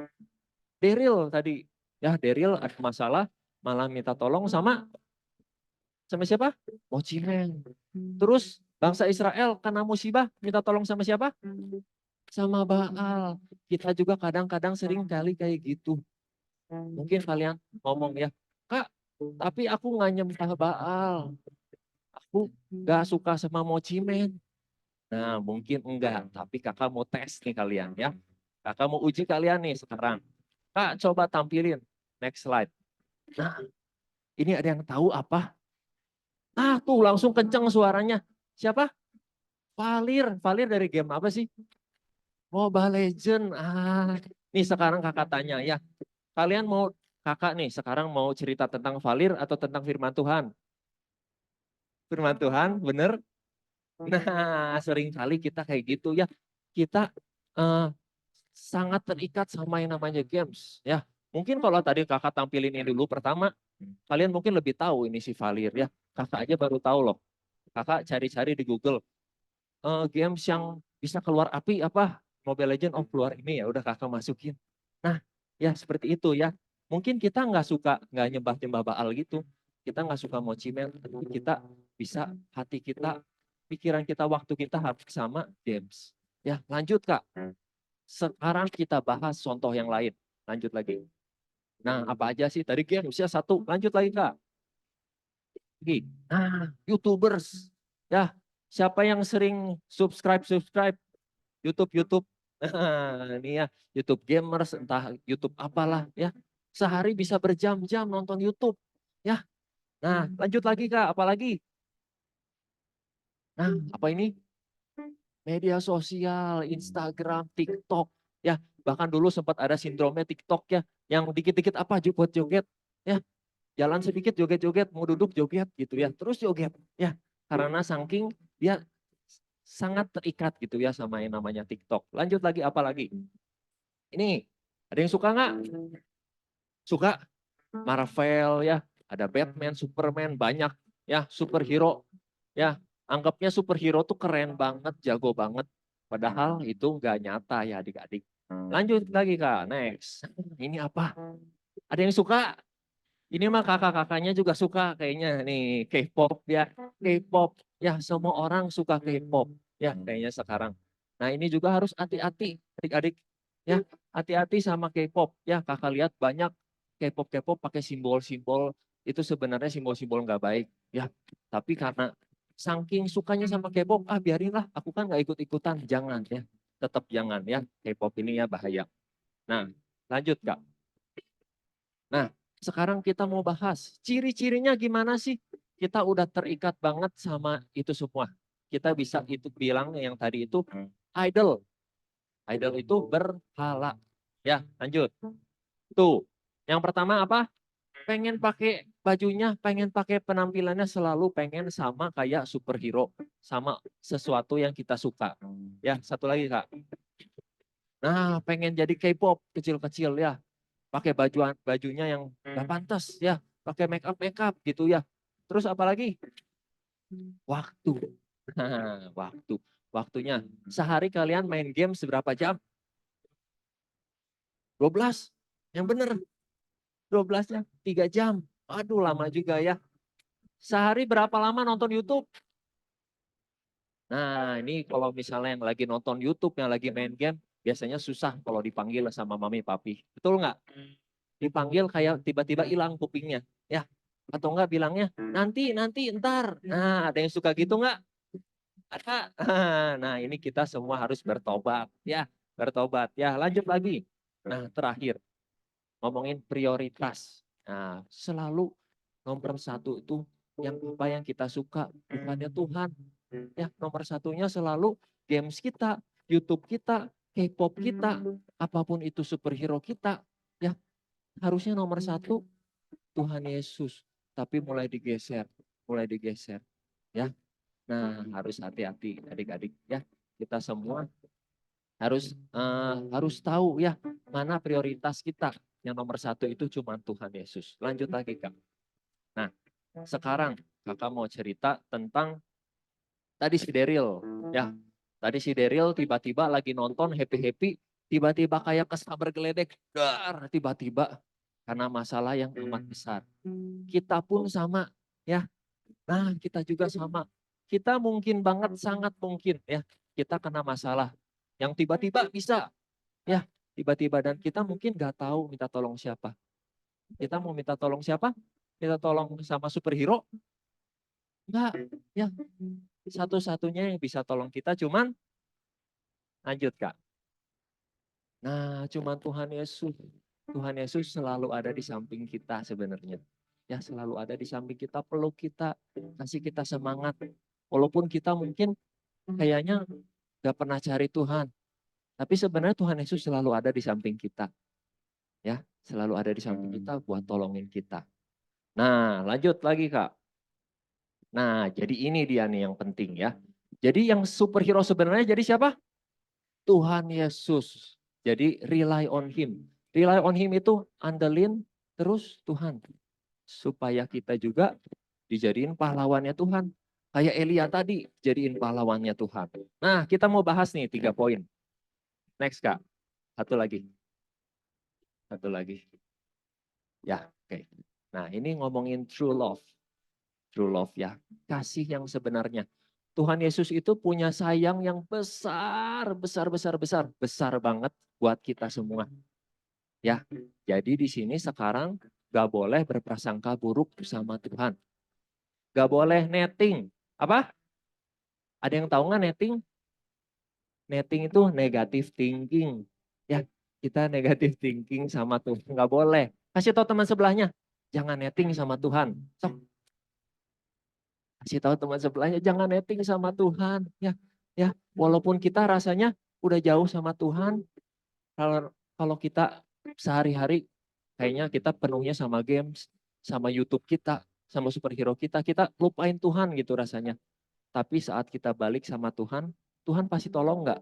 Daryl tadi. Ya, Daryl ada masalah, malah minta tolong sama siapa? Mochimen. Terus bangsa Israel kena musibah, minta tolong sama siapa? Sama Baal. Kita juga kadang-kadang sering kali kayak gitu. Mungkin kalian ngomong ya, Kak, tapi aku nggak nyembah Baal. Aku nggak suka sama Mochimen. Nah, mungkin enggak, tapi kakak mau tes nih kalian ya. Kakak mau uji kalian nih sekarang. Kak, coba tampilin. Next slide. Nah, ini ada yang tahu apa? Ah, tuh langsung kenceng suaranya. Siapa? Valir. Valir dari game apa sih? Mobile Legend. Ah, nih sekarang kakak tanya ya. Kalian mau, kakak nih sekarang mau cerita tentang Valir atau tentang firman Tuhan? Firman Tuhan, bener? Nah, sering kali kita kayak gitu ya. Kita eh, sangat terikat sama yang namanya games ya. Mungkin kalau tadi kakak tampilin ini dulu pertama, kalian mungkin lebih tahu ini si Valir ya. Kakak aja baru tahu loh. Kakak cari-cari di Google games yang bisa keluar api apa? Mobile Legend, oh keluar ini ya udah kakak masukin. Nah, ya seperti itu ya. Mungkin kita nggak suka, nggak nyembah-nyembah Baal gitu. Kita nggak suka mochimen, tapi kita bisa hati kita, pikiran kita, waktu kita habis sama games. Ya, lanjut Kak. Sekarang kita bahas contoh yang lain. Lanjut lagi. Nah, apa aja sih? Tadi games ya satu. Lanjut lagi Kak. Nah, YouTubers. Ya, siapa yang sering subscribe YouTube. Nah, ini ya, YouTube gamers, entah YouTube apalah ya. Sehari bisa berjam-jam nonton YouTube. Ya. Nah, lanjut lagi Kak, apalagi? Nah, apa ini? Media sosial, Instagram, TikTok. Ya, bahkan dulu sempat ada sindromnya TikTok ya, yang dikit-dikit apa buat joget. Ya, jalan sedikit joget-joget, mau duduk joget gitu ya, terus joget. Ya, karena saking dia sangat terikat gitu ya sama yang namanya TikTok. Lanjut lagi, apa lagi? Ini, ada yang suka nggak? Suka Marvel ya, ada Batman, Superman, banyak ya, superhero. Ya, anggapnya superhero tuh keren banget, jago banget. Padahal itu nggak nyata ya adik-adik. Lanjut lagi Kak, next. Ini apa? Ada yang suka? Ini mah kakak-kakaknya juga suka kayaknya nih K-pop ya. K-pop ya, semua orang suka K-pop ya kayaknya sekarang. Nah, ini juga harus hati-hati adik-adik ya. Hati-hati sama K-pop ya. Kakak lihat banyak K-pop pakai simbol-simbol, itu sebenarnya simbol-simbol nggak baik ya. Tapi karena saking sukanya sama K-pop, ah biarinlah, aku kan nggak ikut-ikutan. Jangan ya. Tetap jangan ya. K-pop ini ya bahaya. Nah, lanjut Kak. Nah, sekarang kita mau bahas ciri-cirinya gimana sih? Kita udah terikat banget sama itu semua. Kita bisa itu bilang yang tadi itu idol. Idol itu berhala. Ya, lanjut. Tuh, yang pertama apa? Pengen pakai bajunya, pengen pakai penampilannya selalu pengen sama kayak superhero, sama sesuatu yang kita suka. Ya, satu lagi Kak. Nah, pengen jadi K-pop kecil-kecil ya. Pakai bajunya yang nggak pantas ya, pakai make up gitu ya. Terus apa lagi? Waktu. Nah, waktunya. Sehari kalian main game seberapa jam? 12. Yang bener. 12-nya 3 jam. Aduh, lama juga ya. Sehari berapa lama nonton YouTube? Nah, ini kalau misalnya yang lagi nonton YouTube, yang lagi main game, biasanya susah kalau dipanggil sama mami papi. Betul nggak? Dipanggil kayak tiba-tiba hilang kupingnya. Ya, atau enggak bilangnya nanti entar. Nah, ada yang suka gitu enggak? Ada. Nah, ini kita semua harus bertobat ya, bertobat ya. Lanjut lagi. Nah, terakhir ngomongin prioritas. Nah, selalu nomor satu itu yang apa yang kita suka, bukannya Tuhan. Ya, nomor satunya selalu games kita, YouTube kita, K-pop kita, apapun itu superhero kita, ya harusnya nomor satu Tuhan Yesus. Tapi mulai digeser, ya. Nah, harus hati-hati adik-adik ya. Kita semua harus tahu ya mana prioritas kita. Yang nomor satu itu cuma Tuhan Yesus. Lanjut lagi Kak. Nah, sekarang Kakak mau cerita tentang tadi si Daryl ya. Tadi si Daryl tiba-tiba lagi nonton happy-happy, tiba-tiba kayak kesabar geledek, dar, tiba-tiba karena masalah yang amat besar. Kita pun sama ya. Nah, kita juga sama. Kita mungkin banget, sangat mungkin ya, kita kena masalah yang tiba-tiba bisa ya, tiba-tiba, dan kita mungkin nggak tahu minta tolong siapa. Kita mau minta tolong siapa? Minta tolong sama superhero? Enggak, ya. Satu-satunya yang bisa tolong kita cuman, lanjut Kak. Nah, cuman Tuhan Yesus. Tuhan Yesus selalu ada di samping kita sebenarnya. Ya, selalu ada di samping kita, peluk kita, kasih kita semangat. Walaupun kita mungkin kayaknya gak pernah cari Tuhan. Tapi sebenarnya Tuhan Yesus selalu ada di samping kita. Ya, selalu ada di samping kita buat tolongin kita. Nah, lanjut lagi Kak. Nah, jadi ini dia nih yang penting ya. Jadi yang superhero sebenarnya jadi siapa? Tuhan Yesus. Jadi rely on Him. Rely on Him itu andelin terus Tuhan. Supaya kita juga dijadiin pahlawannya Tuhan. Kayak Elia tadi jadiin pahlawannya Tuhan. Nah, kita mau bahas nih 3 poin. Next Kak. Satu lagi. Satu lagi. Ya, oke. Nah, ini ngomongin true love. True love ya. Kasih yang sebenarnya. Tuhan Yesus itu punya sayang yang besar banget buat kita semua. Ya, jadi di sini sekarang gak boleh berprasangka buruk sama Tuhan. Gak boleh netting. Apa? Ada yang tahu nggak netting? Netting itu negative thinking. Ya, kita negative thinking sama Tuhan. Gak boleh. Kasih tahu teman sebelahnya, jangan netting sama Tuhan. Sok. Kasih tahu teman sebelahnya, jangan netting sama Tuhan. Ya, walaupun kita rasanya udah jauh sama Tuhan, kalau kita sehari-hari kayaknya kita penuhnya sama games, sama YouTube kita, sama superhero kita lupain Tuhan gitu rasanya. Tapi saat kita balik sama Tuhan, Tuhan pasti tolong nggak?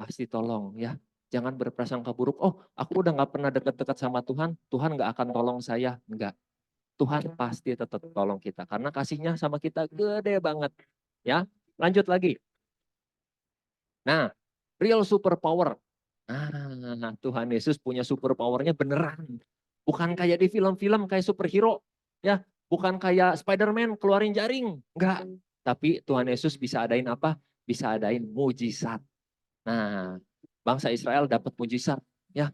Pasti tolong ya. Jangan berprasangka buruk, oh aku udah nggak pernah dekat-dekat sama Tuhan, Tuhan nggak akan tolong saya. Enggak. Tuhan pasti tetap tolong kita karena kasihnya sama kita gede banget. Ya, lanjut lagi. Nah, real superpower. Nah, Tuhan Yesus punya superpowernya beneran. Bukan kayak di film-film kayak superhero. Ya, bukan kayak Spider-Man keluarin jaring. Enggak. Tapi Tuhan Yesus bisa adain apa? Bisa adain mujizat. Nah, bangsa Israel dapat mujizat. Ya,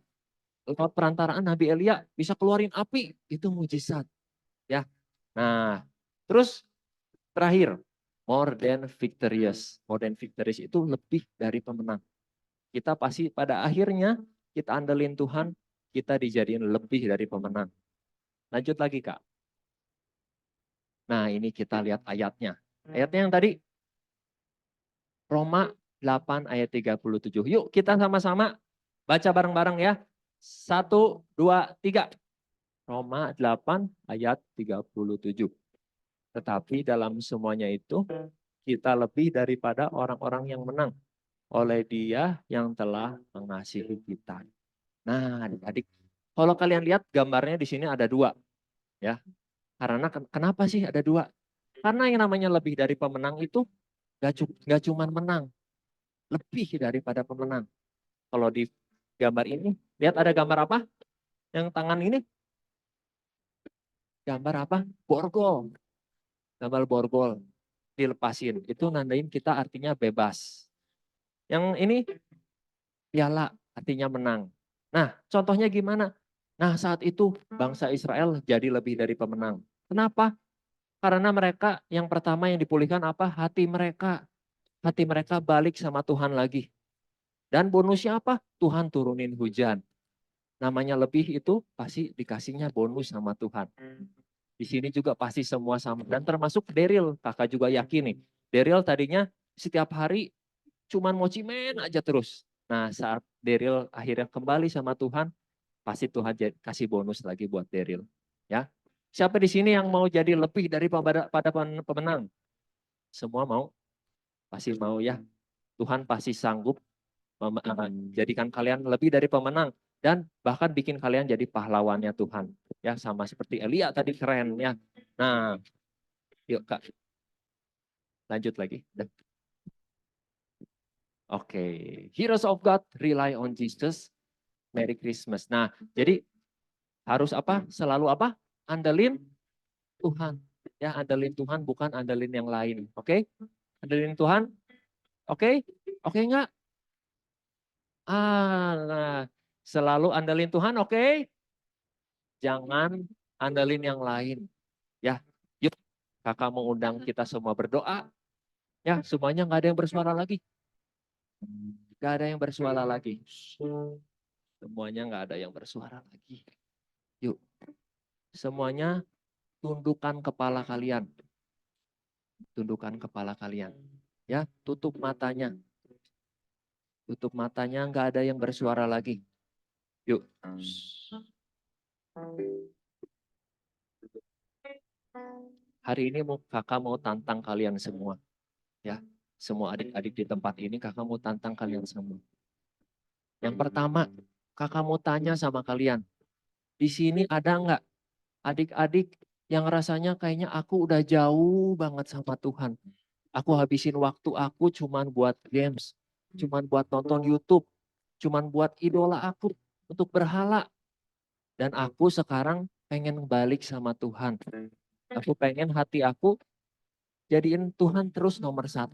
lewat perantaraan Nabi Elia bisa keluarin api. Itu mujizat. Ya. Nah, terus terakhir, more than victorious. More than victorious itu lebih dari pemenang. Kita pasti pada akhirnya kita andelin Tuhan, kita dijadiin lebih dari pemenang. Lanjut lagi Kak. Nah, ini kita lihat ayatnya. Ayatnya yang tadi Roma 8 ayat 37. Yuk kita sama-sama baca bareng-bareng ya. 1, 2, 3. Roma 8 ayat 37. Tetapi dalam semuanya itu kita lebih daripada orang-orang yang menang oleh Dia yang telah mengasihi kita. Nah, adik-adik, kalau kalian lihat gambarnya di sini ada 2, ya. Karena kenapa sih ada 2? Karena yang namanya lebih dari pemenang itu gak cuma menang, lebih daripada pemenang. Kalau di gambar ini, lihat ada gambar apa? Yang tangan ini? Gambar apa? Borgol. Gambar borgol dilepasin. Itu nandain kita artinya bebas. Yang ini piala artinya menang. Nah, contohnya gimana? Nah, saat itu bangsa Israel jadi lebih dari pemenang. Kenapa? Karena mereka yang pertama yang dipulihkan apa? Hati mereka. Hati mereka balik sama Tuhan lagi. Dan bonusnya apa? Tuhan turunin hujan. Namanya lebih itu pasti dikasihnya bonus sama Tuhan. Di sini juga pasti semua sama. Dan termasuk Daryl, kakak juga yakin nih. Daryl tadinya setiap hari cuman mochimen aja terus. Nah saat Daryl akhirnya kembali sama Tuhan, pasti Tuhan kasih bonus lagi buat Daryl. Ya, siapa di sini yang mau jadi lebih dari pada pemenang? Semua mau? Pasti mau ya. Tuhan pasti sanggup jadikan kalian lebih dari pemenang dan bahkan bikin kalian jadi pahlawannya Tuhan. Ya, sama seperti Elia tadi, keren ya. Nah, yuk Kak. Lanjut lagi. Oke, heroes of God rely on Jesus. Merry Christmas. Nah, jadi harus apa? Selalu apa? Andelin Tuhan. Ya, andelin Tuhan, bukan andelin yang lain. Oke? Andelin Tuhan. Oke? Oke enggak? Nah, selalu andelin Tuhan, oke? Jangan andelin yang lain. Ya, yuk kakak mau undang kita semua berdoa. Ya, semuanya nggak ada yang bersuara lagi. Nggak ada yang bersuara lagi. Semuanya nggak ada yang bersuara lagi. Yuk, semuanya tundukkan kepala kalian. Tundukkan kepala kalian. Ya, tutup matanya. Tutup matanya, nggak ada yang bersuara lagi. Yuk. Hari ini kakak mau tantang kalian semua. Ya, semua adik-adik di tempat ini kakak mau tantang kalian semua. Yang pertama, kakak mau tanya sama kalian. Di sini ada nggak adik-adik yang rasanya kayaknya aku udah jauh banget sama Tuhan. Aku habisin waktu aku cuman buat games, cuman buat nonton YouTube, cuman buat idola aku untuk berhala. Dan aku sekarang pengen balik sama Tuhan. Aku pengen hati aku jadiin Tuhan terus nomor 1.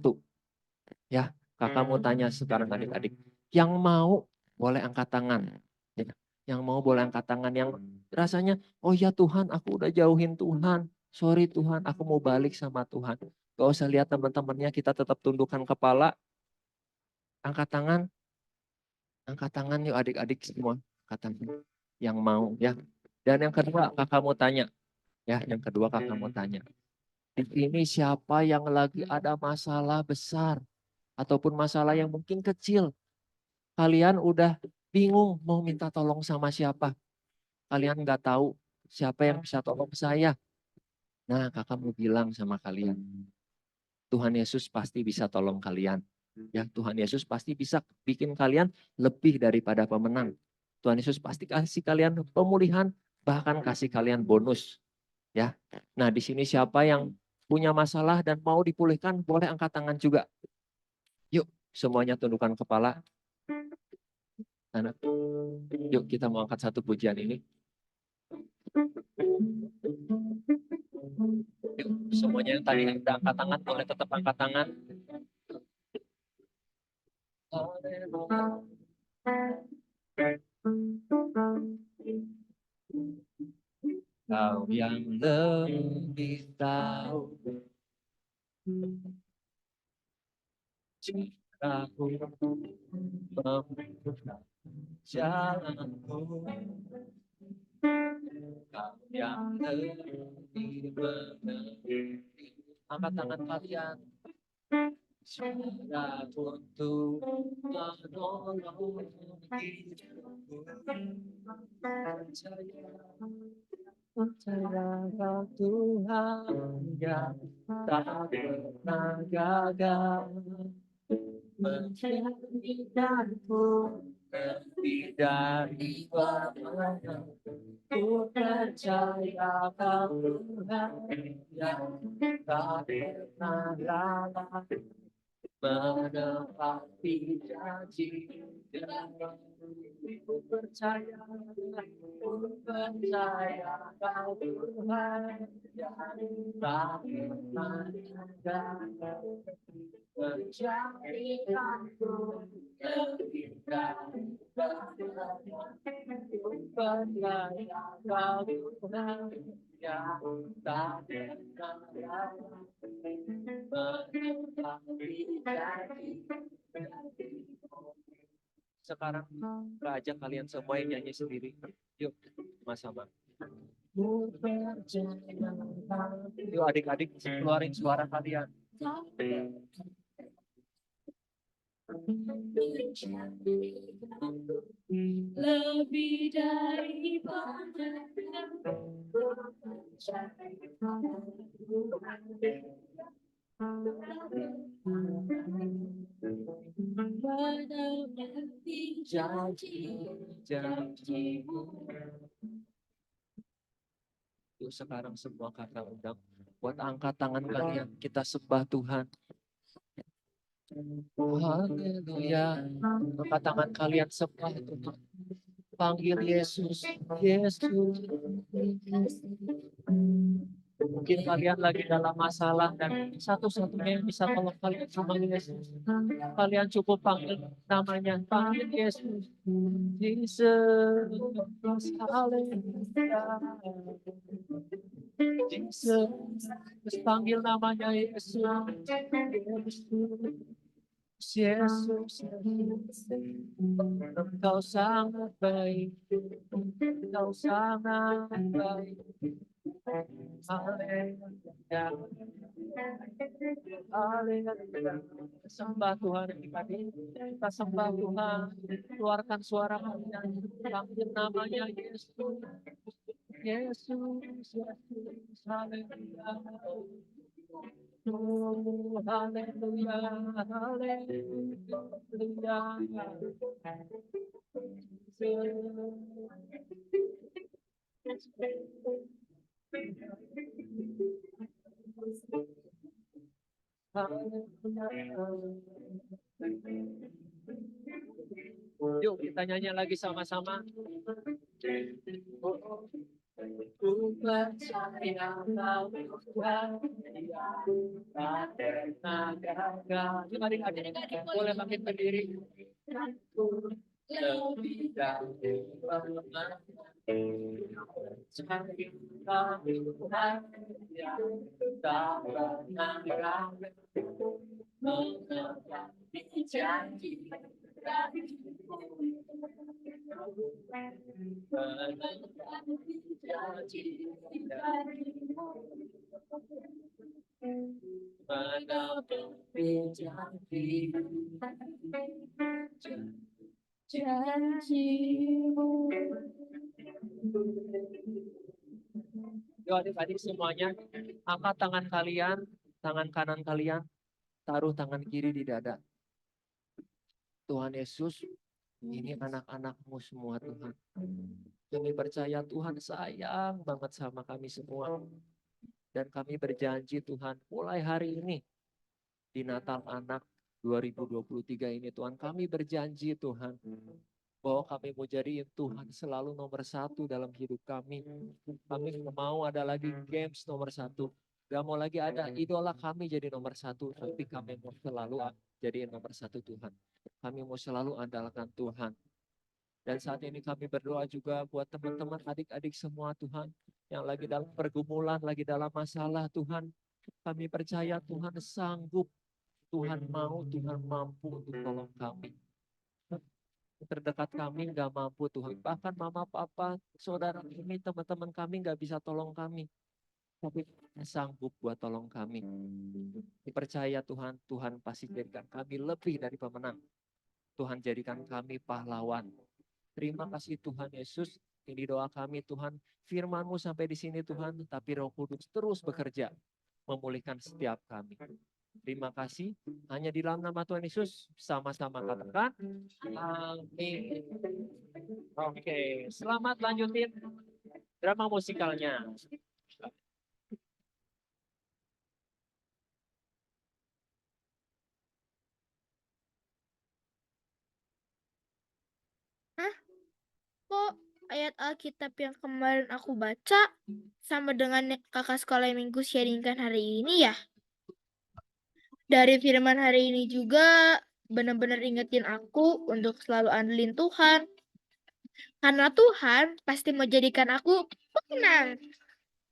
Ya, kakak mau tanya sekarang adik-adik. Yang mau boleh angkat tangan. Ya, yang mau boleh angkat tangan. Yang rasanya, oh ya Tuhan, aku udah jauhin Tuhan. Sorry Tuhan, aku mau balik sama Tuhan. Gak usah lihat teman-temannya, kita tetap tundukkan kepala. Angkat tangan. Angkat tangan yuk adik-adik semua. Angkat tangan. Yang mau ya. Dan yang kedua kakak mau tanya. Ya, yang kedua kakak mau tanya. Di sini siapa yang lagi ada masalah besar? Ataupun masalah yang mungkin kecil. Kalian udah bingung mau minta tolong sama siapa. Kalian nggak tahu siapa yang bisa tolong saya. Nah, kakak mau bilang sama kalian. Tuhan Yesus pasti bisa tolong kalian. Ya, Tuhan Yesus pasti bisa bikin kalian lebih daripada pemenang. Tuhan Yesus pasti kasih kalian pemulihan, bahkan kasih kalian bonus. Ya. Nah, di sini siapa yang punya masalah dan mau dipulihkan, boleh angkat tangan juga. Yuk, semuanya tundukkan kepala. Anak. Yuk, kita mau angkat satu pujian ini. Yuk, semuanya yang tadi udah angkat tangan, boleh tetap angkat tangan. Kau yang lebih tahu cintaku membuka jalanku. Kau yang lebih mengerti. Angkat tangan kalian. Sudah untuk menolong hidupku. Percaya kau Tuhan yang tak pernah gagal menjadikanku lebih dari pemenang. Ku percaya kau Tuhan yang tak pernah lalai menepati janji. Ku percaya kau Tuhan yang tak pernah gagal menjadikanku lebih dari pemenang. Ku percaya kau Tuhan yang tak pernah lalai menepati janji. Sekarang ajak kalian semua yang nyanyi sendiri. Yuk, sama-sama. Yuk adik-adik keluarin suara kalian. Lebih dari Menepati janji-janjimu. Yuk sekarang semua kakak undang buat angkat tangan kalian, kita sembah Tuhan. Haleluya. Angkat tangan kalian sembah Tuhan. Panggil Yesus, Yesus. Mungkin kalian lagi dalam masalah dan satu-satunya yang bisa tolong kalian cuma Yesus. Kalian cukup panggil namanya, panggil Yesus. Jesus, haleluya. Jesus, panggil namanya Yesus. Yesus, Engkau sangat baik, Engkau sangat baik. Haleluya. Haleluya. Sembah Tuhan kita sembah Tuhan. Keluarkan suara kalian. Panggil namanya Yesus. Yesus, Yesus. Haleluya. Oh, haleluya. Haleluya. Yuk kita nyanyi lagi sama-sama. Ku percaya kau Tuhan tak pernah gagal. Yuk adik-adik boleh bangkit berdiri. Aku lebih dari pernah percaya kau Tuhan yang tak pernah gagal. Menepati janji darimu. Menepati janji darimu. Menepati janjimu. Yuk adik-adik semuanya, angkat tangan kalian, tangan kanan kalian, taruh tangan kiri di dada. Tuhan Yesus, ini anak-anak-Mu semua Tuhan. Kami percaya Tuhan sayang banget sama kami semua. Dan kami berjanji Tuhan, mulai hari ini, di Natal Anak 2023 ini Tuhan, kami berjanji Tuhan, bahwa kami mau jadiin Tuhan selalu nomor satu dalam hidup kami. Kami nggak mau ada lagi games nomor satu. Gak mau lagi ada idola kami jadi nomor satu. Tapi kami mau selalu jadiin nomor satu Tuhan. Kami mau selalu andalkan Tuhan. Dan saat ini kami berdoa juga buat teman-teman adik-adik semua Tuhan. Yang lagi dalam pergumulan, lagi dalam masalah Tuhan. Kami percaya Tuhan sanggup. Tuhan mau, Tuhan mampu untuk tolong kami. Terdekat kami nggak mampu Tuhan. Bahkan mama, papa, saudara kami, teman-teman kami nggak bisa tolong kami. Tapi Tuhan sanggup buat tolong kami. Dipercaya Tuhan, Tuhan pasti jadikan kami lebih dari pemenang. Tuhan jadikan kami pahlawan. Terima kasih Tuhan Yesus. Ini doa kami Tuhan. Firman-Mu sampai di sini Tuhan. Tapi Roh Kudus terus bekerja. Memulihkan setiap kami. Terima kasih. Hanya di dalam nama Tuhan Yesus. Sama-sama katakan. Amin. Oke. Selamat lanjutin drama musikalnya. Kok ayat Alkitab yang kemarin aku baca sama dengan kakak sekolah minggu sharingkan hari ini ya? Dari firman hari ini juga benar-benar ingetin aku untuk selalu andelin Tuhan. Karena Tuhan pasti mau jadikan aku pemenang.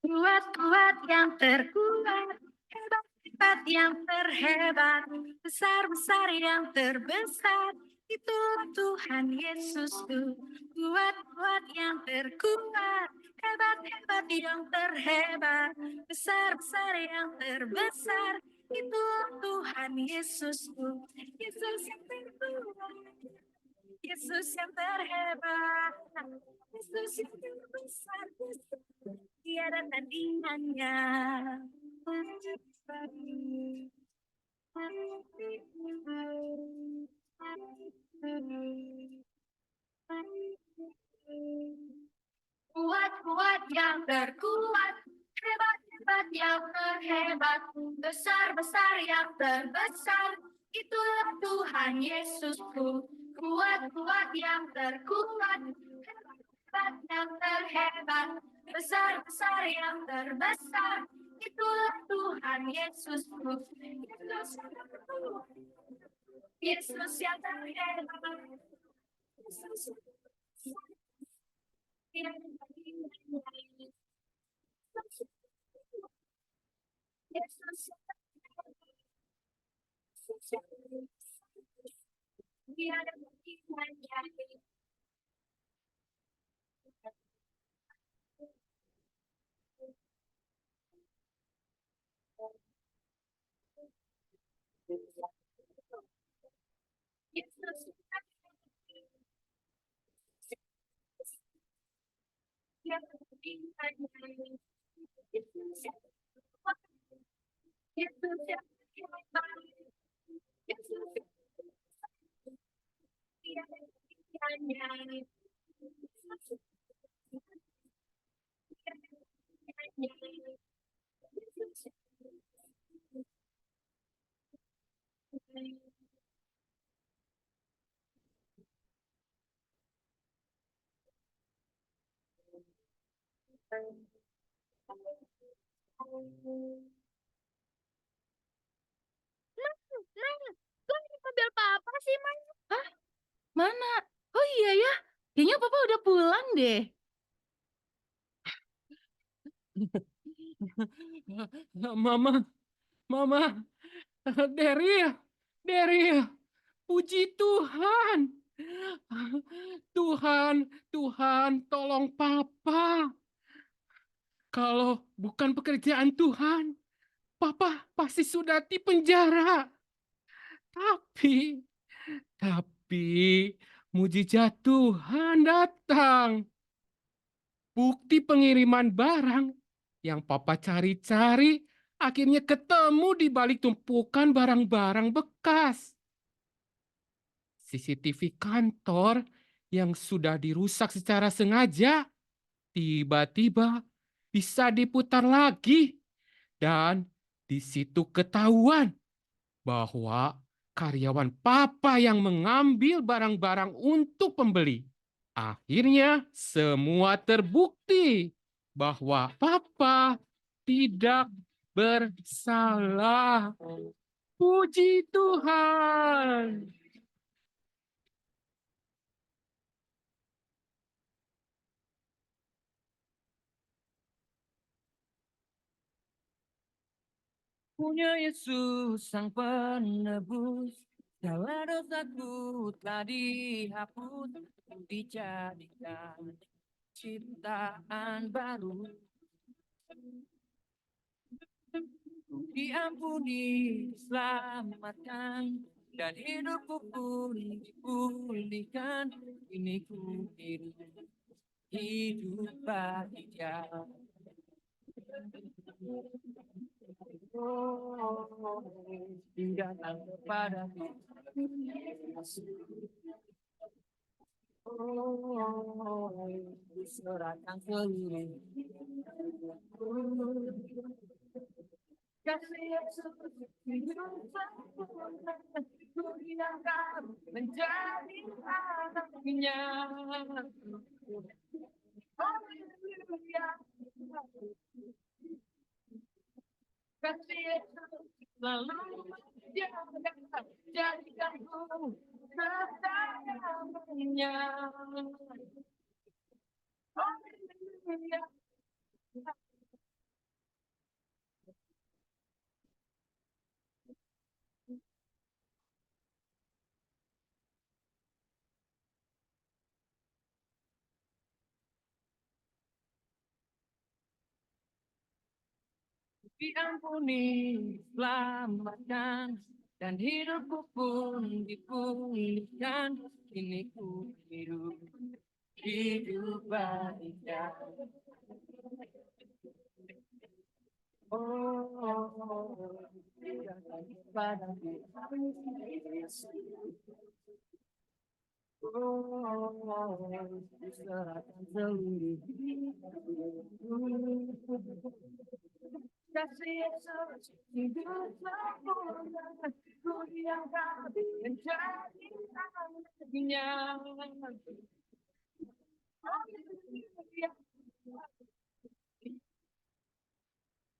Kuat-kuat yang terkuat, hebat-hebat yang terhebat, besar-besar yang terbesar. Itulah Tuhan Yesusku. Kuat-kuat yang terkuat, hebat-hebat yang terhebat, besar-besar yang terbesar. Itulah Tuhan Yesusku. Yesus yang terkuat, Yesus yang terhebat, Yesus yang terbesar, tiada tandingannya. Kuat-kuat yang terkuat, hebat-hebat yang terhebat, besar-besar yang terbesar, itulah Tuhan Yesusku. Kuat-kuat yang terkuat, hebat-hebat yang terhebat, besar-besar yang terbesar, itulah Tuhan Yesusku. Yesus yang terhebat. Yesus Kok ini mobil papa sih, Man? Hah? Mana? Oh iya ya, kayaknya papa udah pulang deh. Mama, Daryl, puji Tuhan. Tuhan, tolong Papa. Kalau bukan pekerjaan Tuhan, Papa pasti sudah di penjara. Tapi mujizat Tuhan datang. Bukti pengiriman barang yang Papa cari-cari akhirnya ketemu di balik tumpukan barang-barang bekas. CCTV kantor yang sudah dirusak secara sengaja tiba-tiba bisa diputar lagi. Dan di situ ketahuan bahwa karyawan Papa yang mengambil barang-barang untuk pembeli. Akhirnya semua terbukti bahwa Papa tidak bersalah. Puji Tuhan. Punya Yesus sang penebus, segala dosaku telah dihapus, dijadikan ciptaan baru. Diampuni, diselamatkan, dan hidupku pun dipulihkan. Ini ku hidup bahagia. Tinggalkan kepada diserahkan seluruh kasih Yesus diangkat menjadi anaknya. Haleluya. Kasih Yesus selalu menjaga, jadikanku kesayangannya. Haleluya. Diampuni, selamatkan, dan hidupku pun dipulihkan. Kini ku hidup bahagia. Serahkan seluruh hidupku. Kasih Yesus hidup sempurna, ku diangkat menjadi anaknya. Haleluya.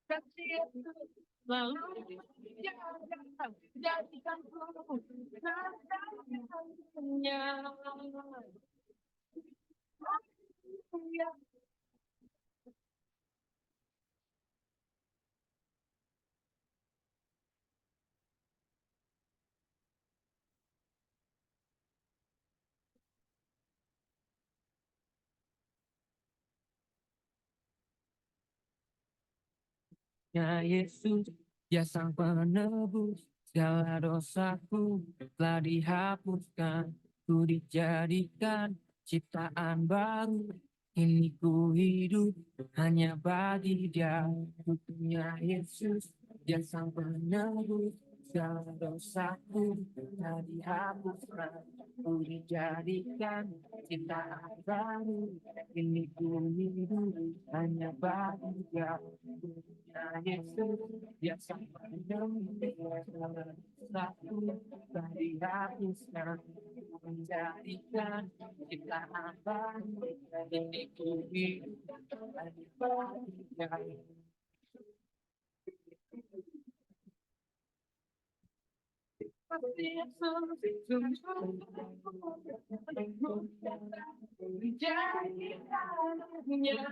Kasih Yesus selalu dijaga, jadikan ku anaknya. Haleluya. Ya Yesus, ya Sang Penebus, segala dosaku telah dihapuskan, ku dijadikan ciptaan baru. Ini ku hidup hanya bagi Dia. Ku punya Yesus, ya Sang Penebus, segala dosaku telah dihapuskan, ku dijadikan ciptaan baru. Ini ku hidup hanya bagi Dia. Yesus, ya Sang Penebus, satu dari hapuskan, menjadikan ciptaan baru. Ini ku hidup hanya bagi Dia. Pasti Yesus menjadi anaknya.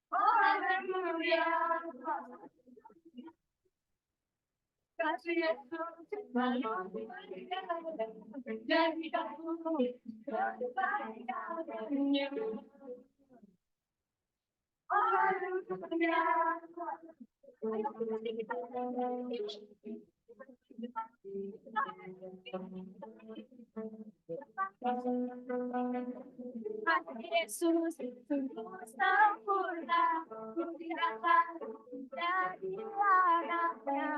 Haleluya. Kasih Yesus selalu menjadi aku kebaikannya. Haleluya. Ayo kita Kasih Yesus sungguh sempurna, ku diangkat menjadi anaknya.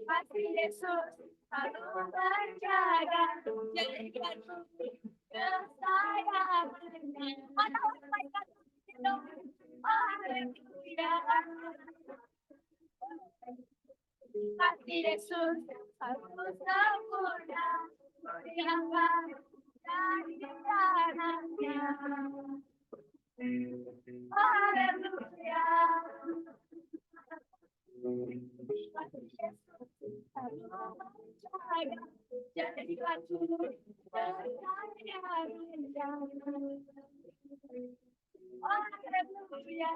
Kasih Yesus selalu menjaga, jadikan ku kesayangannya. Mana orang lain kan hidup. Haleluya. Kasih Yesus selalu sempurna, ku diangkat menjadi anaknya. Haleluya. Kasih Yesus selalu menjaga, jadikan ku kesayangannya. Haleluya.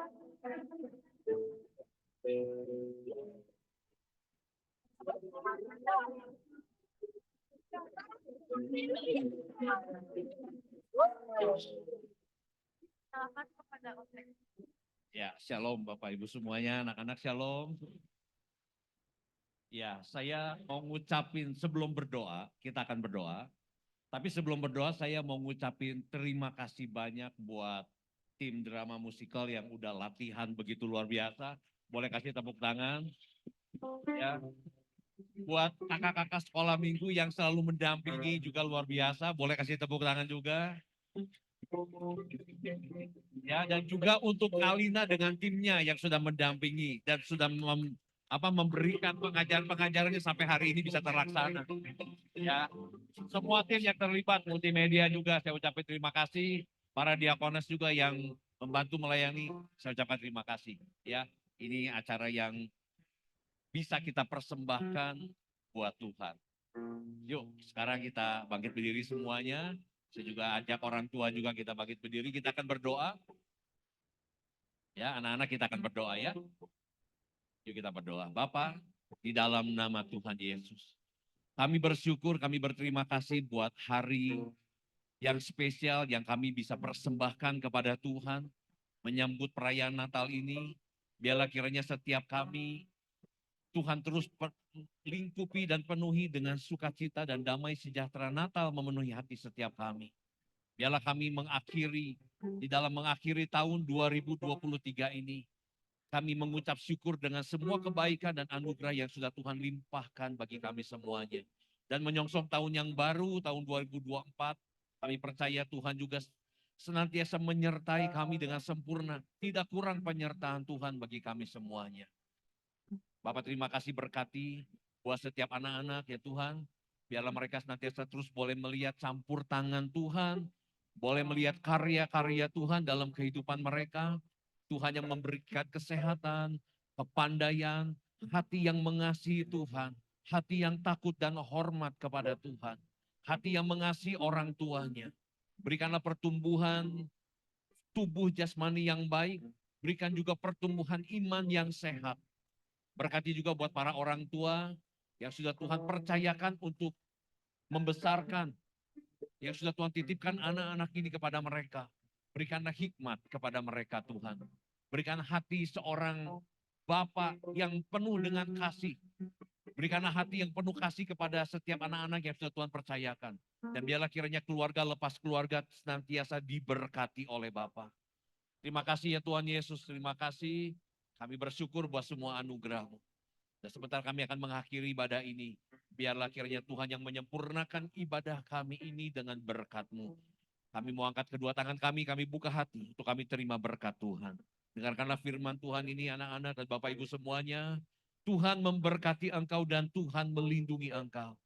Ya, shalom Bapak Ibu semuanya, anak-anak shalom. Ya, saya mau ngucapin sebelum berdoa, kita akan berdoa. Tapi sebelum berdoa saya mau ngucapin terima kasih banyak buat tim drama musikal yang udah latihan begitu luar biasa. Boleh kasih tepuk tangan. Ya. Buat kakak-kakak sekolah minggu yang selalu mendampingi juga luar biasa. Boleh kasih tepuk tangan juga. Ya, dan juga untuk Alina dengan timnya yang sudah mendampingi dan sudah memberikan pengajaran-pengajarannya sampai hari ini bisa terlaksana. Ya, semua tim yang terlibat, multimedia juga saya ucapkan terima kasih. Para diakones juga yang membantu melayani, saya ucapkan terima kasih. Ya, ini acara yang bisa kita persembahkan buat Tuhan. Yuk, sekarang kita bangkit berdiri semuanya. Saya juga ajak orang tua juga kita bangkit berdiri, kita akan berdoa. Ya, anak-anak kita akan berdoa ya. Yuk kita berdoa. Bapa, di dalam nama Tuhan Yesus, kami bersyukur, kami berterima kasih buat hari yang spesial yang kami bisa persembahkan kepada Tuhan, menyambut perayaan Natal ini. Biarlah kiranya setiap kami, Tuhan terus lingkupi dan penuhi dengan sukacita dan damai sejahtera Natal memenuhi hati setiap kami. Biarlah kami di dalam mengakhiri tahun 2023 ini, kami mengucap syukur dengan semua kebaikan dan anugerah yang sudah Tuhan limpahkan bagi kami semuanya. Dan menyongsong tahun yang baru, tahun 2024, kami percaya Tuhan juga senantiasa menyertai kami dengan sempurna. Tidak kurang penyertaan Tuhan bagi kami semuanya. Bapak terima kasih berkati buat setiap anak-anak ya Tuhan. Biarlah mereka senantiasa terus boleh melihat campur tangan Tuhan. Boleh melihat karya-karya Tuhan dalam kehidupan mereka. Tuhan yang memberikan kesehatan, kepandaian, hati yang mengasihi Tuhan. Hati yang takut dan hormat kepada Tuhan. Hati yang mengasihi orang tuanya. Berikanlah pertumbuhan tubuh jasmani yang baik. Berikan juga pertumbuhan iman yang sehat. Berkati juga buat para orang tua yang sudah Tuhan percayakan untuk membesarkan. Yang sudah Tuhan titipkan anak-anak ini kepada mereka. Berikanlah hikmat kepada mereka Tuhan. Berikan hati seorang Bapa yang penuh dengan kasih. Berikanlah hati yang penuh kasih kepada setiap anak-anak yang sudah Tuhan percayakan. Dan biarlah kiranya keluarga lepas keluarga senantiasa diberkati oleh Bapa. Terima kasih ya Tuhan Yesus, terima kasih. Kami bersyukur buat semua anugerah-Mu. Dan sebentar kami akan mengakhiri ibadah ini. Biarlah kiranya Tuhan yang menyempurnakan ibadah kami ini dengan berkat-Mu. Kami mau angkat kedua tangan kami buka hati untuk kami terima berkat Tuhan. Dengarkanlah firman Tuhan ini anak-anak dan Bapak Ibu semuanya. Tuhan memberkati engkau dan Tuhan melindungi engkau.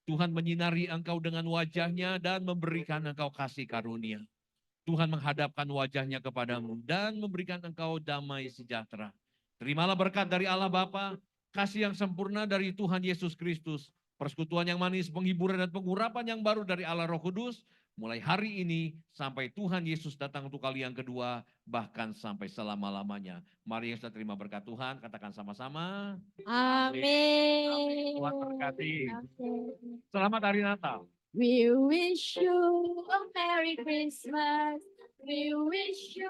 Tuhan menyinari engkau dengan wajahnya dan memberikan engkau kasih karunia. Tuhan menghadapkan wajahnya kepadamu dan memberikan engkau damai sejahtera. Terimalah berkat dari Allah Bapa, kasih yang sempurna dari Tuhan Yesus Kristus, persekutuan yang manis, penghiburan dan pengurapan yang baru dari Allah Roh Kudus, mulai hari ini sampai Tuhan Yesus datang untuk kali yang kedua, bahkan sampai selama-lamanya. Mari yang sudah terima berkat Tuhan, katakan sama-sama. Amin. Tuhan berkati. Selamat Hari Natal. We wish you a Merry Christmas. We wish you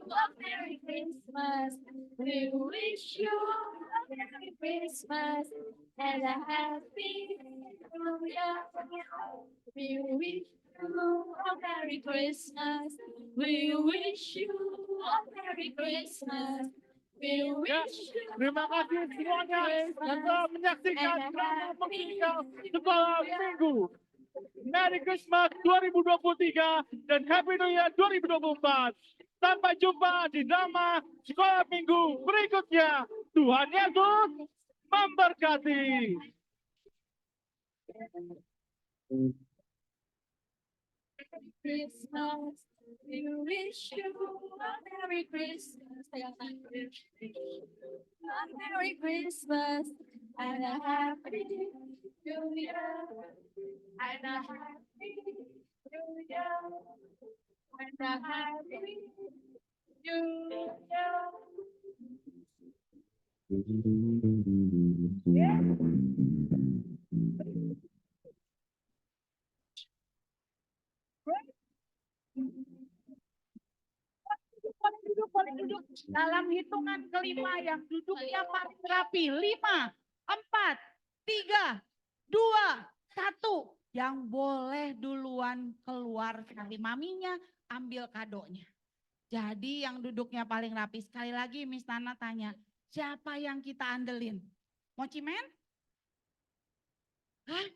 a Merry Christmas. We wish you a Merry Christmas and a Happy New Year. We wish you a Merry Christmas. We wish you a Merry Christmas. We wish you Terima kasih semuanya yang telah menyaksikan drama musical sekolah minggu. Merry Christmas 2023 dan Happy New Year 2024. Sampai jumpa di drama sekolah minggu berikutnya. Tuhan Yesus memberkati. Christmas. We wish you a Merry Christmas. A Merry Christmas and a Happy New Year. And a Happy New Year. And a Happy New Year. Boleh duduk dalam hitungan kelima yang duduknya paling rapi. 5, 4, 3, 2, 1. Yang boleh duluan keluar dari maminya, ambil kadonya. Jadi yang duduknya paling rapi. Sekali lagi Miss Nana tanya, siapa yang kita andelin? Mocimen? Hah?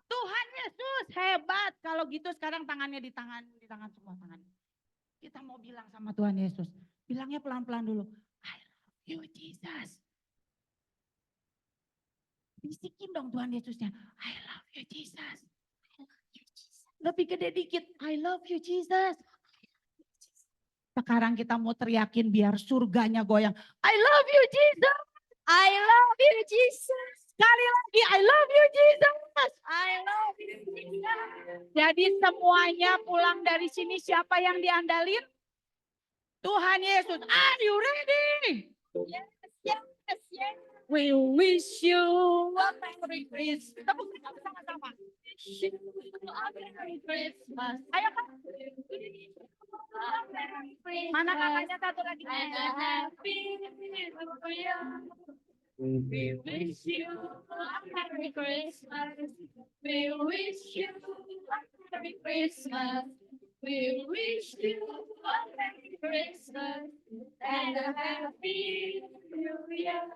Tuhan Yesus hebat. Kalau gitu sekarang tangannya di tangan semua tangannya. Kita mau bilang sama Tuhan Yesus. Bilangnya pelan-pelan dulu. I love you Jesus. Bisikin dong Tuhan Yesusnya. I love you Jesus. Lebih gede dikit. I love you Jesus. Sekarang kita mau teriakin biar surganya goyang. I love you Jesus. I love you Jesus. Sekali lagi, I love you Jesus. I love you Jesus. Jadi semuanya pulang dari sini siapa yang diandalin? Tuhan Yesus. Are you ready? Yes, yes, yes. We wish you a Merry Christmas. Tepuk tangan sama-sama. Wish you a Merry Christmas. Ayo Kak. Mana kakaknya satu lagi? And a Happy New Year. We wish you a Merry Christmas. We wish you a Merry Christmas. We wish you a Merry Christmas and a Happy New Year.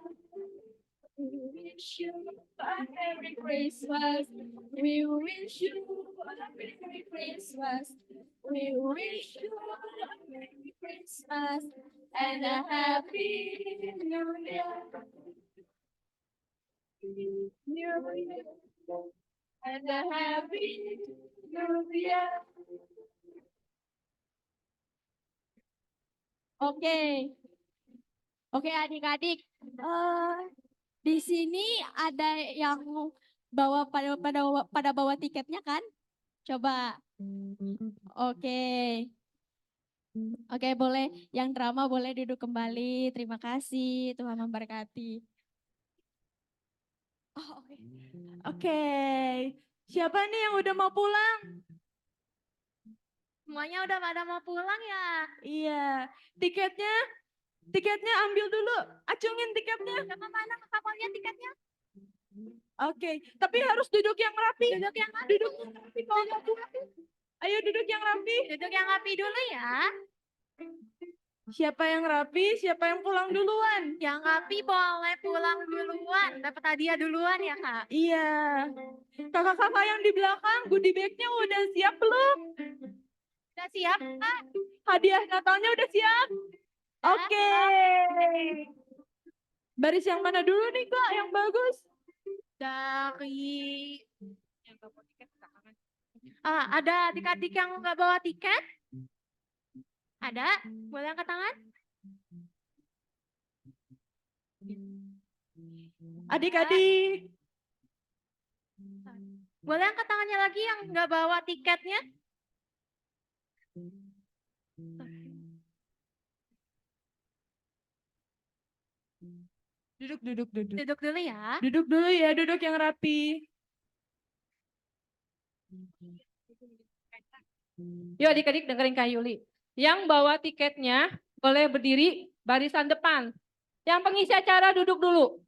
We wish you a Merry Christmas. We wish you a Merry Christmas. We wish you a Merry Christmas and a Happy New Year. New Year and a Happy New Year. Oke. Oke adik-adik. Di sini ada yang pada bawa tiketnya kan? Coba. Oke. Oke, boleh. Yang drama boleh duduk kembali. Terima kasih. Tuhan memberkati. Oh, oke. Oke. Siapa nih yang udah mau pulang? Semuanya udah pada mau pulang ya? Iya. Tiketnya ambil dulu. Acungin tiketnya. Sama mana kamu lihat tiketnya? Oke. Tapi harus duduk yang rapi. Duduk yang rapi. Duduk yang rapi kalau nggak pulang. Ayo duduk yang rapi. Duduk yang rapi dulu ya. Siapa yang rapi, siapa yang pulang duluan? Yang rapi boleh pulang duluan. Dapat hadiah duluan ya kak? Iya. Kakak-kakak yang di belakang, goodie bag-nya udah siap belum? Udah siap kak? Hadiah Natalnya udah siap? Oke. Baris yang mana dulu nih kak, yang bagus? Dari ada adik-adik yang nggak bawa tiket? Ada? Boleh angkat tangan? Adik-adik. Boleh angkat tangannya lagi yang nggak bawa tiketnya? Duduk. Duduk dulu ya. Duduk dulu ya, duduk yang rapi. Yuk adik-adik dengerin Kak Yuli. Yang bawa tiketnya boleh berdiri barisan depan. Yang pengisi acara duduk dulu.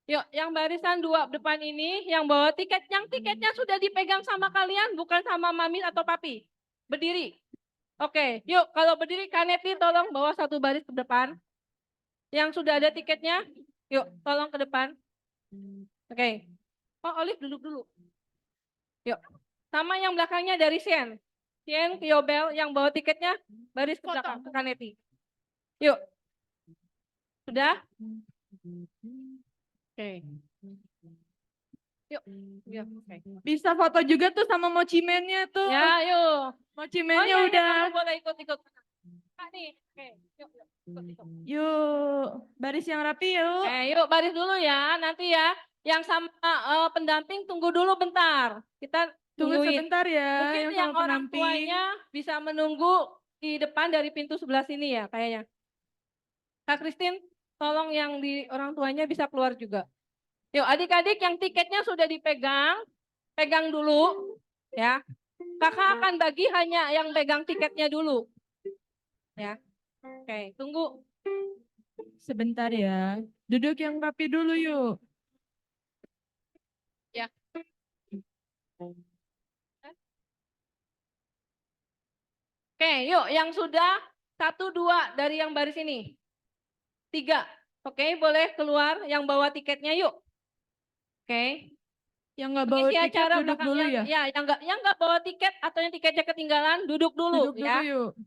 Yuk, yang barisan 2 depan ini, yang bawa tiket, yang tiketnya sudah dipegang sama kalian, bukan sama mami atau papi. Berdiri. Oke, yuk kalau berdiri Kaneti tolong bawa 1 baris ke depan. Yang sudah ada tiketnya, yuk tolong ke depan. Oke. Oh, Olive duduk dulu. Yuk. Sama yang belakangnya dari Sien. Sien ke Yobel yang bawa tiketnya baris ke belakang ke Kaneti. Yuk. Sudah? Oke. Yuk. Ya, oke. Bisa foto juga tuh sama mochimennya tuh. Ya, yuk. Mochimennya udah. Kamu boleh ikut-ikut. Kak nih. Oke, yuk. Yuk, baris yang rapi yuk. Yuk baris dulu ya, nanti ya. Yang sama pendamping tunggu dulu bentar. Kita tunggu sebentar ya. Mungkin yang orang tuanya bisa menunggu di depan dari pintu sebelah sini ya kayaknya. Kak Christine, tolong yang di orang tuanya bisa keluar juga. Yuk adik-adik yang tiketnya sudah dipegang, pegang dulu ya. Kakak akan bagi hanya yang pegang tiketnya dulu. Ya. Oke, tunggu. Sebentar ya. Duduk yang rapi dulu yuk. Ya. Oke, yuk yang sudah 1, 2 dari yang baris ini. 3. Oke, boleh keluar yang bawa tiketnya yuk. Oke. Yang nggak bawa tiket duduk dulu ya? Ya, yang nggak bawa tiket atau yang tiketnya ketinggalan duduk dulu ya.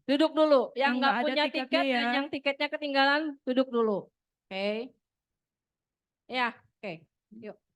Duduk dulu. Yang nggak punya tiket dan yang tiketnya ketinggalan duduk dulu. Oke. Ya, oke. Yuk.